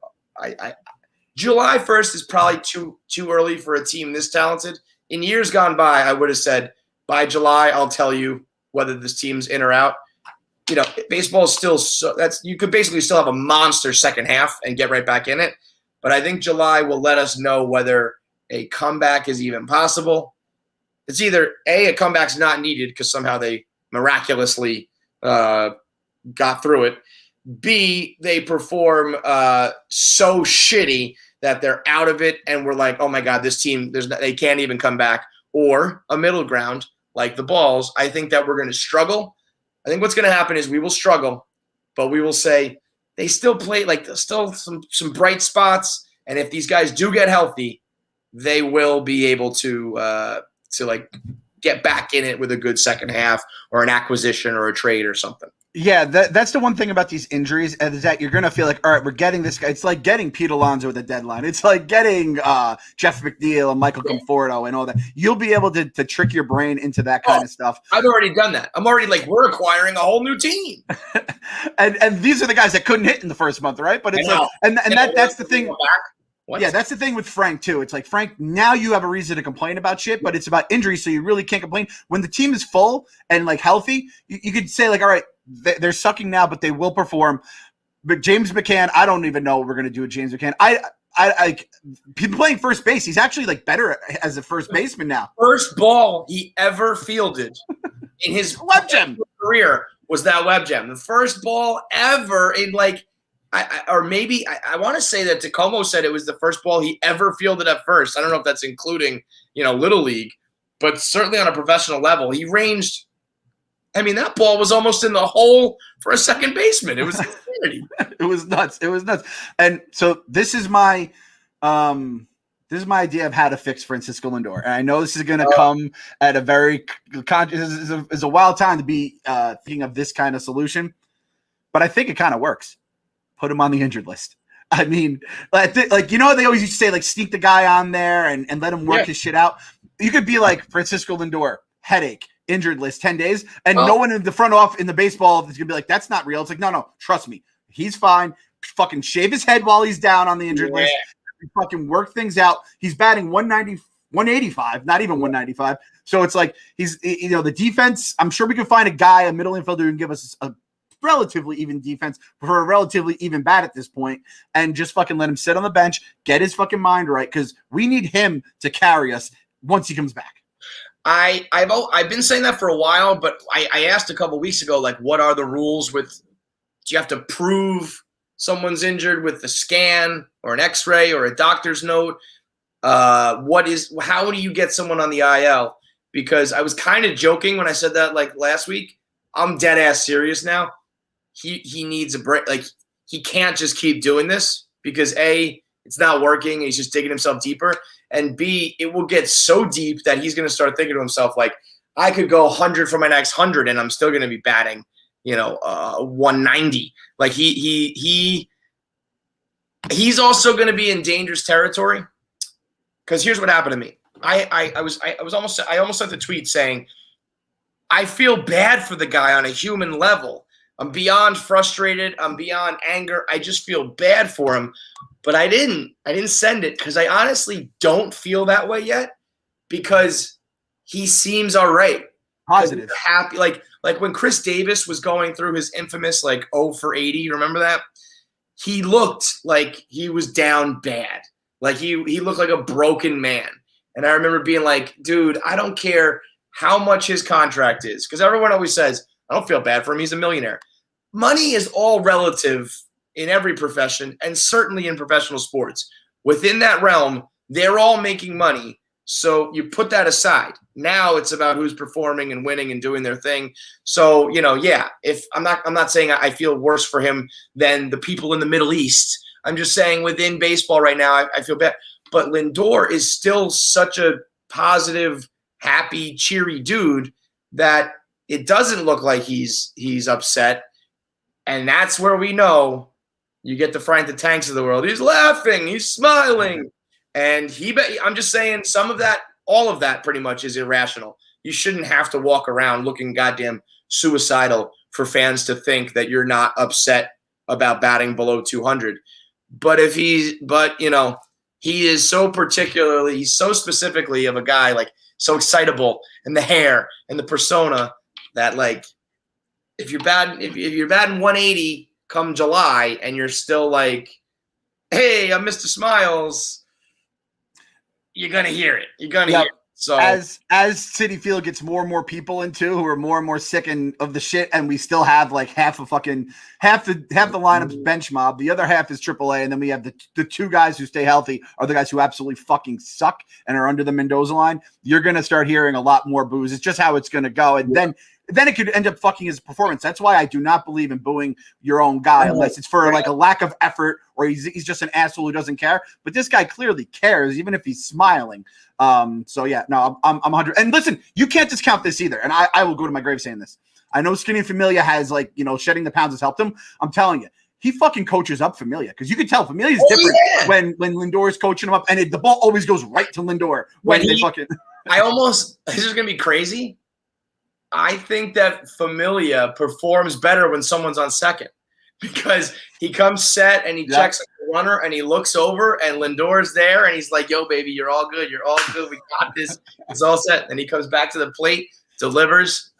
July 1st is probably too early for a team this talented. In years gone by, I would have said by July I'll tell you whether this team's in or out. Baseball is still you could basically still have a monster second half and get right back in it. But I think July will let us know whether a comeback is even possible. It's either A, comeback's not needed because somehow they miraculously got through it. B, they perform so shitty that they're out of it and we're like, oh my God, this team, they can't even come back. Or a middle ground like the balls. I think that we're going to struggle. I think what's going to happen is we will struggle, but we will say they still play, like there's still some bright spots. And if these guys do get healthy, they will be able to like get back in it with a good second half or an acquisition or a trade or something. Yeah, that's the one thing about these injuries is that you're going to feel like, all right, we're getting this guy. It's like getting Pete Alonso at the deadline. It's like getting Jeff McNeil and Michael Conforto and all that. You'll be able to trick your brain into that kind of stuff. I've already done that. I'm already like, we're acquiring a whole new team. and these are the guys that couldn't hit in the first month, right? But it's like, and that's the thing. Yeah, that's the thing with Frank, too. It's like, Frank, now you have a reason to complain about shit, but it's about injury, so you really can't complain. When the team is full and, like, healthy, you could say, like, all right, they're sucking now, but they will perform. But James McCann, I don't even know what we're going to do with James McCann. He's playing first base. He's actually, like, better as a first baseman now. First ball he ever fielded in his web gem career was that web gem. The first ball ever in, like, I want to say that Tacoma said it was the first ball he ever fielded at first. I don't know if that's including, Little League, but certainly on a professional level, he ranged. I mean, that ball was almost in the hole for a second baseman. It was insanity. It was nuts. And so this is my idea of how to fix Francisco Lindor. And I know this is going to come at a very is a wild time to be thinking of this kind of solution, but I think it kind of works. Put him on the injured list. I mean, they always used to say, like, sneak the guy on there and let him work his shit out. You could be like Francisco Lindor, headache, injured list, 10 days, and no one in the front office in the baseball is going to be like, that's not real. It's like, no, trust me. He's fine. Fucking shave his head while he's down on the injured list. Fucking work things out. He's batting 190, 185, not even 195. So it's like he's, the defense, I'm sure we can find a middle infielder who can give us a relatively even defense for a relatively even bat at this point, and just fucking let him sit on the bench, get his fucking mind right, because we need him to carry us once he comes back. I've been saying that for a while, but I asked a couple weeks ago, like, what are the rules with? Do you have to prove someone's injured with a scan or an X-ray or a doctor's note? How do you get someone on the IL? Because I was kind of joking when I said that, like, last week. I'm dead ass serious now. He needs a break. Like, he can't just keep doing this because A, it's not working. He's just digging himself deeper. And B, it will get so deep that he's going to start thinking to himself, like, I could go 100 for my next 100 and I'm still going to be batting, 190. Like, he's also going to be in dangerous territory. Because here's what happened to me. I almost sent the tweet saying, I feel bad for the guy on a human level. I'm beyond frustrated. I'm beyond anger. I just feel bad for him. But I didn't send it because I honestly don't feel that way yet because he seems all right. Positive. Happy. Like when Chris Davis was going through his infamous 0 for 80, remember that? He looked like he was down bad. Like he looked like a broken man. And I remember being like, dude, I don't care how much his contract is. Because everyone always says, I don't feel bad for him. He's a millionaire. Money is all relative in every profession and certainly in professional sports. Within that realm, they're all making money. So you put that aside. Now it's about who's performing and winning and doing their thing. So, if I'm not saying I feel worse for him than the people in the Middle East. I'm just saying within baseball right now, I feel bad. But Lindor is still such a positive, happy, cheery dude that it doesn't look like he's upset. And that's where we know you get the Frank the Tanks of the world. He's laughing. He's smiling. And I'm just saying all of that pretty much is irrational. You shouldn't have to walk around looking goddamn suicidal for fans to think that you're not upset about batting below 200. But he is he's so specifically of a guy, like, so excitable, and the hair and the persona that, like, if you're batting 180 come July and you're still like, hey, I'm Mr. Smiles, you're gonna hear it. You're gonna hear it. So as Citi Field gets more and more people into who are more and more sick of the shit, and we still have like half the lineup's bench mob, the other half is AAA, and then we have the two guys who stay healthy are the guys who absolutely fucking suck and are under the Mendoza line. You're gonna start hearing a lot more boos. It's just how it's gonna go, and then it could end up fucking his performance. That's why I do not believe in booing your own guy unless it's for like a lack of effort or he's just an asshole who doesn't care. But this guy clearly cares, even if he's smiling. So yeah, no, I'm 100. And listen, you can't discount this either. And I will go to my grave saying this. I know Skinny Familia has shedding the pounds has helped him. I'm telling you, he fucking coaches up Familia because you can tell Familia's different when Lindor is coaching him up, and the ball always goes right to Lindor when they fucking. This is gonna be crazy. I think that Familia performs better when someone's on second because he comes set and he checks the runner and he looks over and Lindor's there and he's like, "Yo, baby, you're all good. You're all good. We got this. It's all set." And he comes back to the plate, delivers.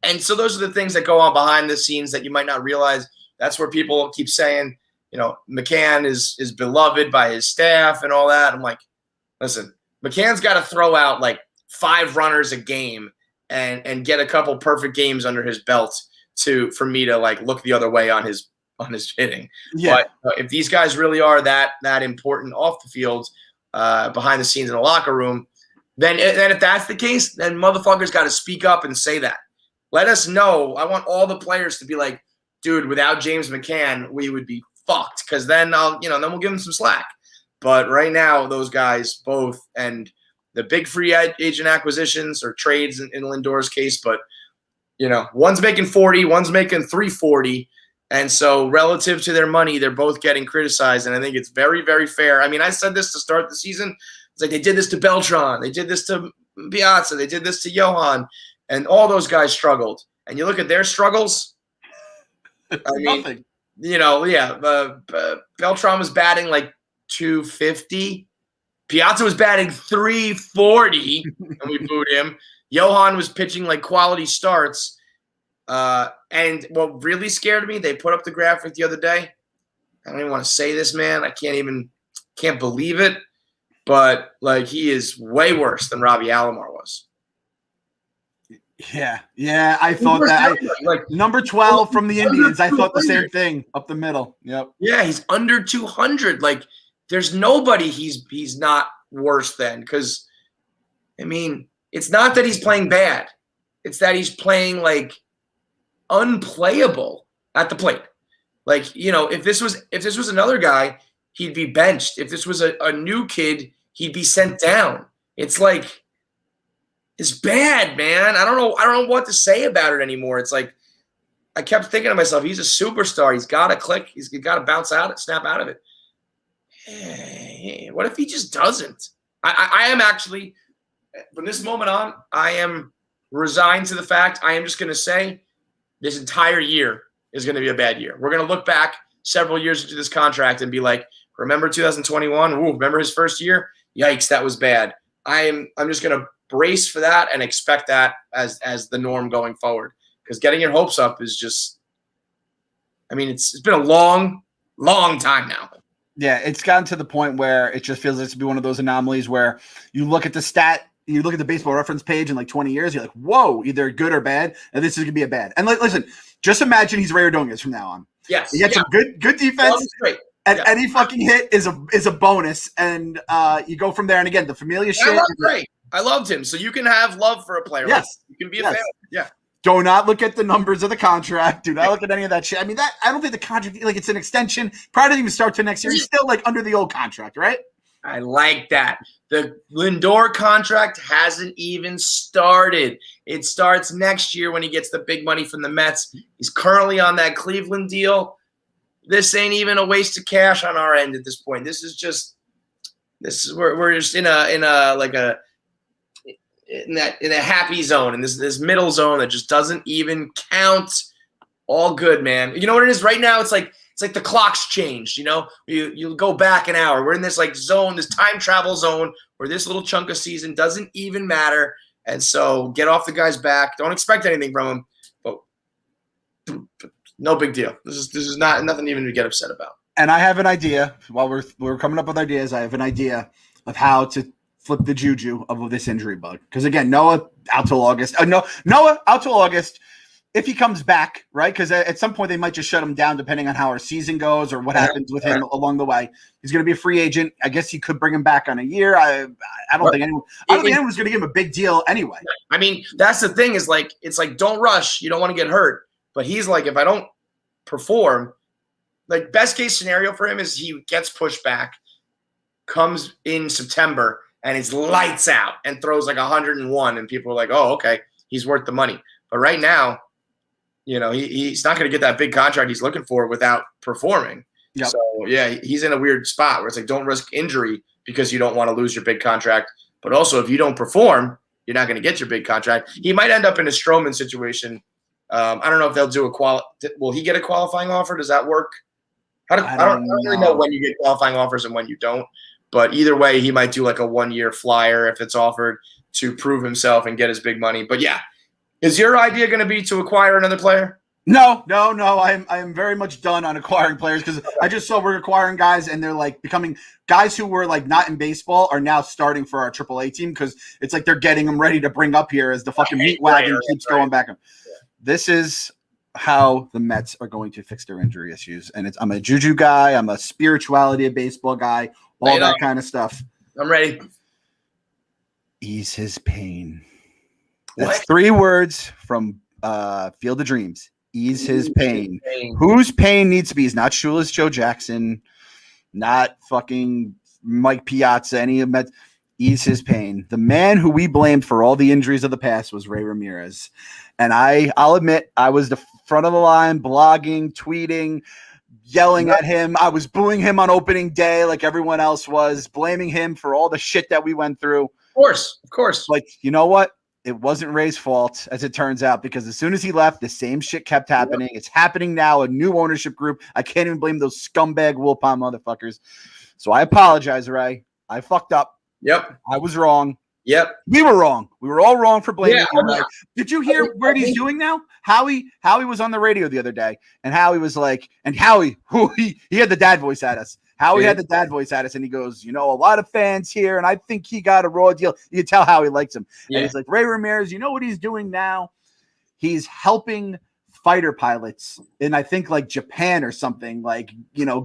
And so those are the things that go on behind the scenes that you might not realize. That's where people keep saying, McCann is beloved by his staff and all that. I'm like, listen, McCann's got to throw out like 5 runners a game and get a couple perfect games under his belt for me to like look the other way on his hitting. Yeah. But if these guys really are that important off the field, behind the scenes in the locker room, then if that's the case, then motherfuckers got to speak up and say that. Let us know. I want all the players to be like, dude, without James McCann, we would be fucked. Because then then we'll give him some slack. But right now, those guys both, and the big free agent acquisitions or trades in Lindor's case, but one's making 40, one's making 340, and so relative to their money, they're both getting criticized, and I think it's very, very fair. I mean, I said this to start the season. It's like they did this to Beltran, they did this to Piazza, they did this to Johan, and all those guys struggled. And you look at their struggles. I mean, Beltran was batting like 250. Piazza was batting 340, and we booed him. Johan was pitching like quality starts. And what really scared me, they put up the graphic the other day. I don't even want to say this, man. I can't believe it. But like, he is way worse than Robbie Alomar was. Yeah. I thought that. Number 12 from the Indians. I thought the same thing up the middle. Yep. Yeah, he's under 200. Like, there's nobody he's not worse than. Because, I mean, it's not that he's playing bad. It's that he's playing like unplayable at the plate. Like, if this was another guy, he'd be benched. If this was a new kid, he'd be sent down. It's like, it's bad, man. I don't know what to say about it anymore. It's like, I kept thinking to myself, he's a superstar. He's got to click. He's got to bounce out, snap out of it. Hey, what if he just doesn't? I am actually, from this moment on, I am resigned to the fact. I am just going to say this entire year is going to be a bad year. We're going to look back several years into this contract and be like, remember 2021? Ooh, remember his first year? Yikes, that was bad. I'm just going to brace for that and expect that as the norm going forward. Because getting your hopes up is just, I mean, it's been a long, long time now. Yeah, it's gotten to the point where it just feels like to be one of those anomalies where you look at the stat, you look at the baseball reference page in like 20 years, you're like, whoa, either good or bad, and this is going to be a bad. And listen, just imagine he's Ray Ordonez from now on. Yes. You get some good defense, and any fucking hit is a bonus, and you go from there. And again, the Familia shit. I loved him, so you can have love for a player. Yes. You can be a fan. Yeah. Do not look at the numbers of the contract. Do not look at any of that shit. I mean, I don't think the contract, like, it's an extension. Probably doesn't even start till next year. He's still like under the old contract, right? I like that. The Lindor contract hasn't even started. It starts next year when he gets the big money from the Mets. He's currently on that Cleveland deal. This ain't even a waste of cash on our end at this point. We're just in a happy zone, in this middle zone that just doesn't even count. All good, man. You know what it is right now? It's like the clock's changed. You go back an hour. We're in this like zone, this time travel zone where this little chunk of season doesn't even matter. And so get off the guy's back. Don't expect anything from him. But no big deal. This is nothing even to get upset about. And I have an idea. While we're coming up with ideas, I have an idea of how to flip the juju of this injury bug. Because again, Noah out till August. Noah out till August. If he comes back, right? Because at some point they might just shut him down, depending on how our season goes or what happens with him along the way. He's going to be a free agent. I guess he could bring him back on a year. I don't think anyone's going to give him a big deal anyway. I mean, that's the thing. Is like, it's like, don't rush. You don't want to get hurt. But he's like, if I don't perform, like, best case scenario for him is he gets pushed back, comes in September, and it's lights out and throws like 101, and people are like, oh, okay, he's worth the money. But right now, he's not going to get that big contract he's looking for without performing. Yep. So, yeah, he's in a weird spot where it's like don't risk injury because you don't want to lose your big contract. But also, if you don't perform, you're not going to get your big contract. He might end up in a Stroman situation. I don't know if they'll do will he get a qualifying offer? Does that work? I don't really know when you get qualifying offers and when you don't. But either way, he might do like a 1-year flyer if it's offered to prove himself and get his big money. But yeah, is your idea going to be to acquire another player? No. I am very much done on acquiring players because I just saw we're acquiring guys and they're like becoming guys who were like not in baseball are now starting for our AAA team because it's like they're getting them ready to bring up here as the fucking meat wagon keeps going back. This is how the Mets are going to fix their injury issues. And I'm a juju guy. I'm a spirituality of baseball guy, all that kind of stuff. I'm ready. Ease his pain. That's 3 words from Field of Dreams. Ease his pain. Whose pain needs to be? He's not Shoeless Joe Jackson, not fucking Mike Piazza, any of Mets. Ease his pain. The man who we blamed for all the injuries of the past was Ray Ramirez. And I'll admit, I was the front of the line, blogging, tweeting, yelling at him. I was booing him on opening day like everyone else was, blaming him for all the shit that we went through. Of course. Like, you know what? It wasn't Ray's fault, as it turns out, because as soon as he left, the same shit kept happening. Yep. It's happening now, a new ownership group. I can't even blame those scumbag Wilpon motherfuckers. So I apologize, Ray. I fucked up. Yep. I was wrong. Yep. We were wrong. We were all wrong for blaming him. Right? Did you hear what he's doing now? Howie was on the radio the other day, and Howie was like, and Howie, he had the dad voice at us. Howie had the dad voice at us, and he goes, a lot of fans here, and I think he got a raw deal. You can tell Howie likes him. Yeah. And he's like, Ray Ramirez, you know what he's doing now? He's helping fighter pilots in, I think, like Japan or something, like,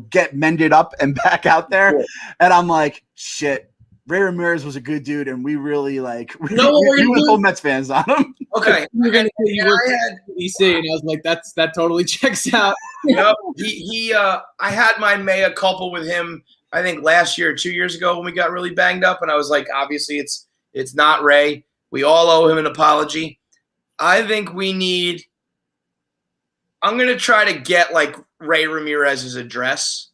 get mended up and back out there. Yeah. And I'm like, shit. Ray Ramirez was a good dude, and we really we were full Mets fans on him. Okay, you're gonna say you worked at DC, and I was like, that totally checks out. I had my mea culpa with him. I think last year or 2 years ago when we got really banged up, and I was like, obviously it's not Ray. We all owe him an apology. I think we need. I'm gonna try to get like Ray Ramirez's address,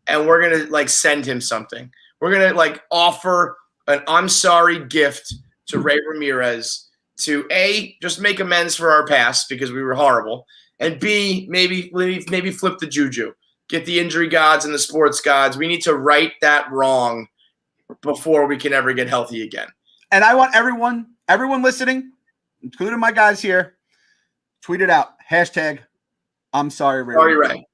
and we're gonna send him something. We're going to offer an I'm sorry gift to Ray Ramirez to A, just make amends for our past because we were horrible, and B, maybe flip the juju, get the injury gods and the sports gods. We need to right that wrong before we can ever get healthy again. And I want everyone listening, including my guys here, tweet it out. # I'm sorry, Ray. Sorry, Ray.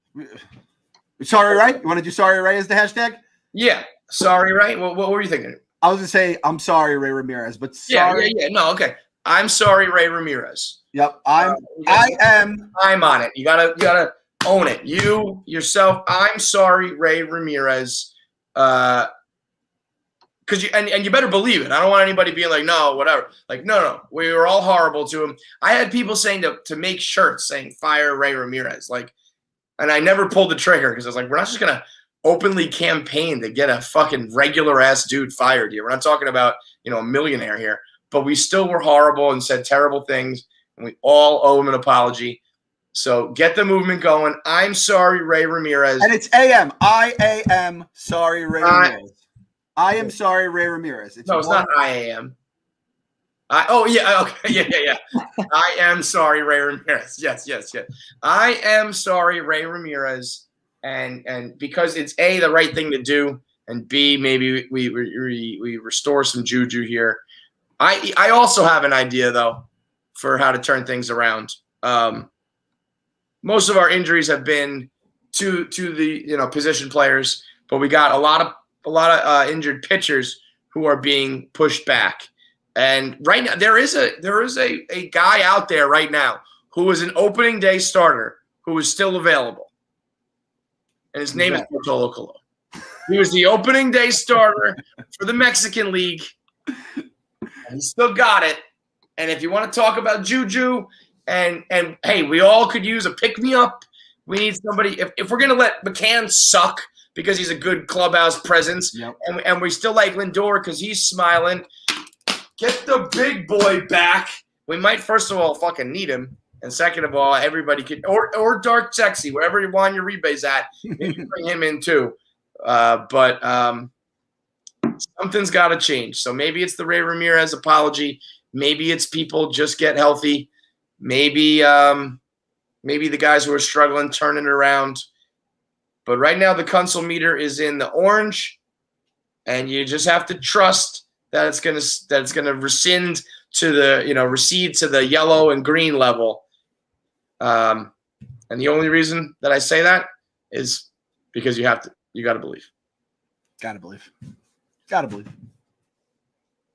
Sorry, Ray? You want to do sorry, Ray as the hashtag? Yeah. Sorry, Ray. What were you thinking? I was going to say, I'm sorry, Ray Ramirez, but sorry. Yeah. No, okay. I'm sorry, Ray Ramirez. Yep. I'm on it. You gotta own it. You yourself. I'm sorry, Ray Ramirez. Because you better believe it. I don't want anybody being like, no, whatever. Like, no. We were all horrible to him. I had people saying to make shirts saying fire Ray Ramirez. And I never pulled the trigger because I was like, we're not just gonna openly campaign to get a fucking regular ass dude fired here. We're not talking about, a millionaire here, but we still were horrible and said terrible things, and we all owe him an apology. So get the movement going. I'm sorry, Ray Ramirez. And it's AM. I am sorry, Ray Ramirez. I am sorry, Ray Ramirez. It's not I am. Yeah. I am sorry, Ray Ramirez. Yes. I am sorry, Ray Ramirez. And because it's A, the right thing to do, and B, maybe we restore some juju here. I also have an idea though for how to turn things around. Most of our injuries have been to the position players, but we got a lot of injured pitchers who are being pushed back. And right now there is a guy out there right now who is an opening day starter who is still available. And his name is Bartolo Colon. He was the opening day starter for the Mexican League. And he still got it. And if you want to talk about juju, and hey, we all could use a pick-me-up. We need somebody. If we're going to let McCann suck because he's a good clubhouse presence, yep. and we still like Lindor because he's smiling, get the big boy back. We might, first of all, fucking need him. And second of all, everybody could or Dark Sexy, wherever you want your rebates at, maybe bring him in too. But something's got to change. So maybe it's the Ray Ramirez apology. Maybe it's people just get healthy. Maybe the guys who are struggling turn it around. But right now the console meter is in the orange, and you just have to trust that it's gonna recede to the yellow and green level. And the only reason that I say that is because you got to believe. Gotta believe.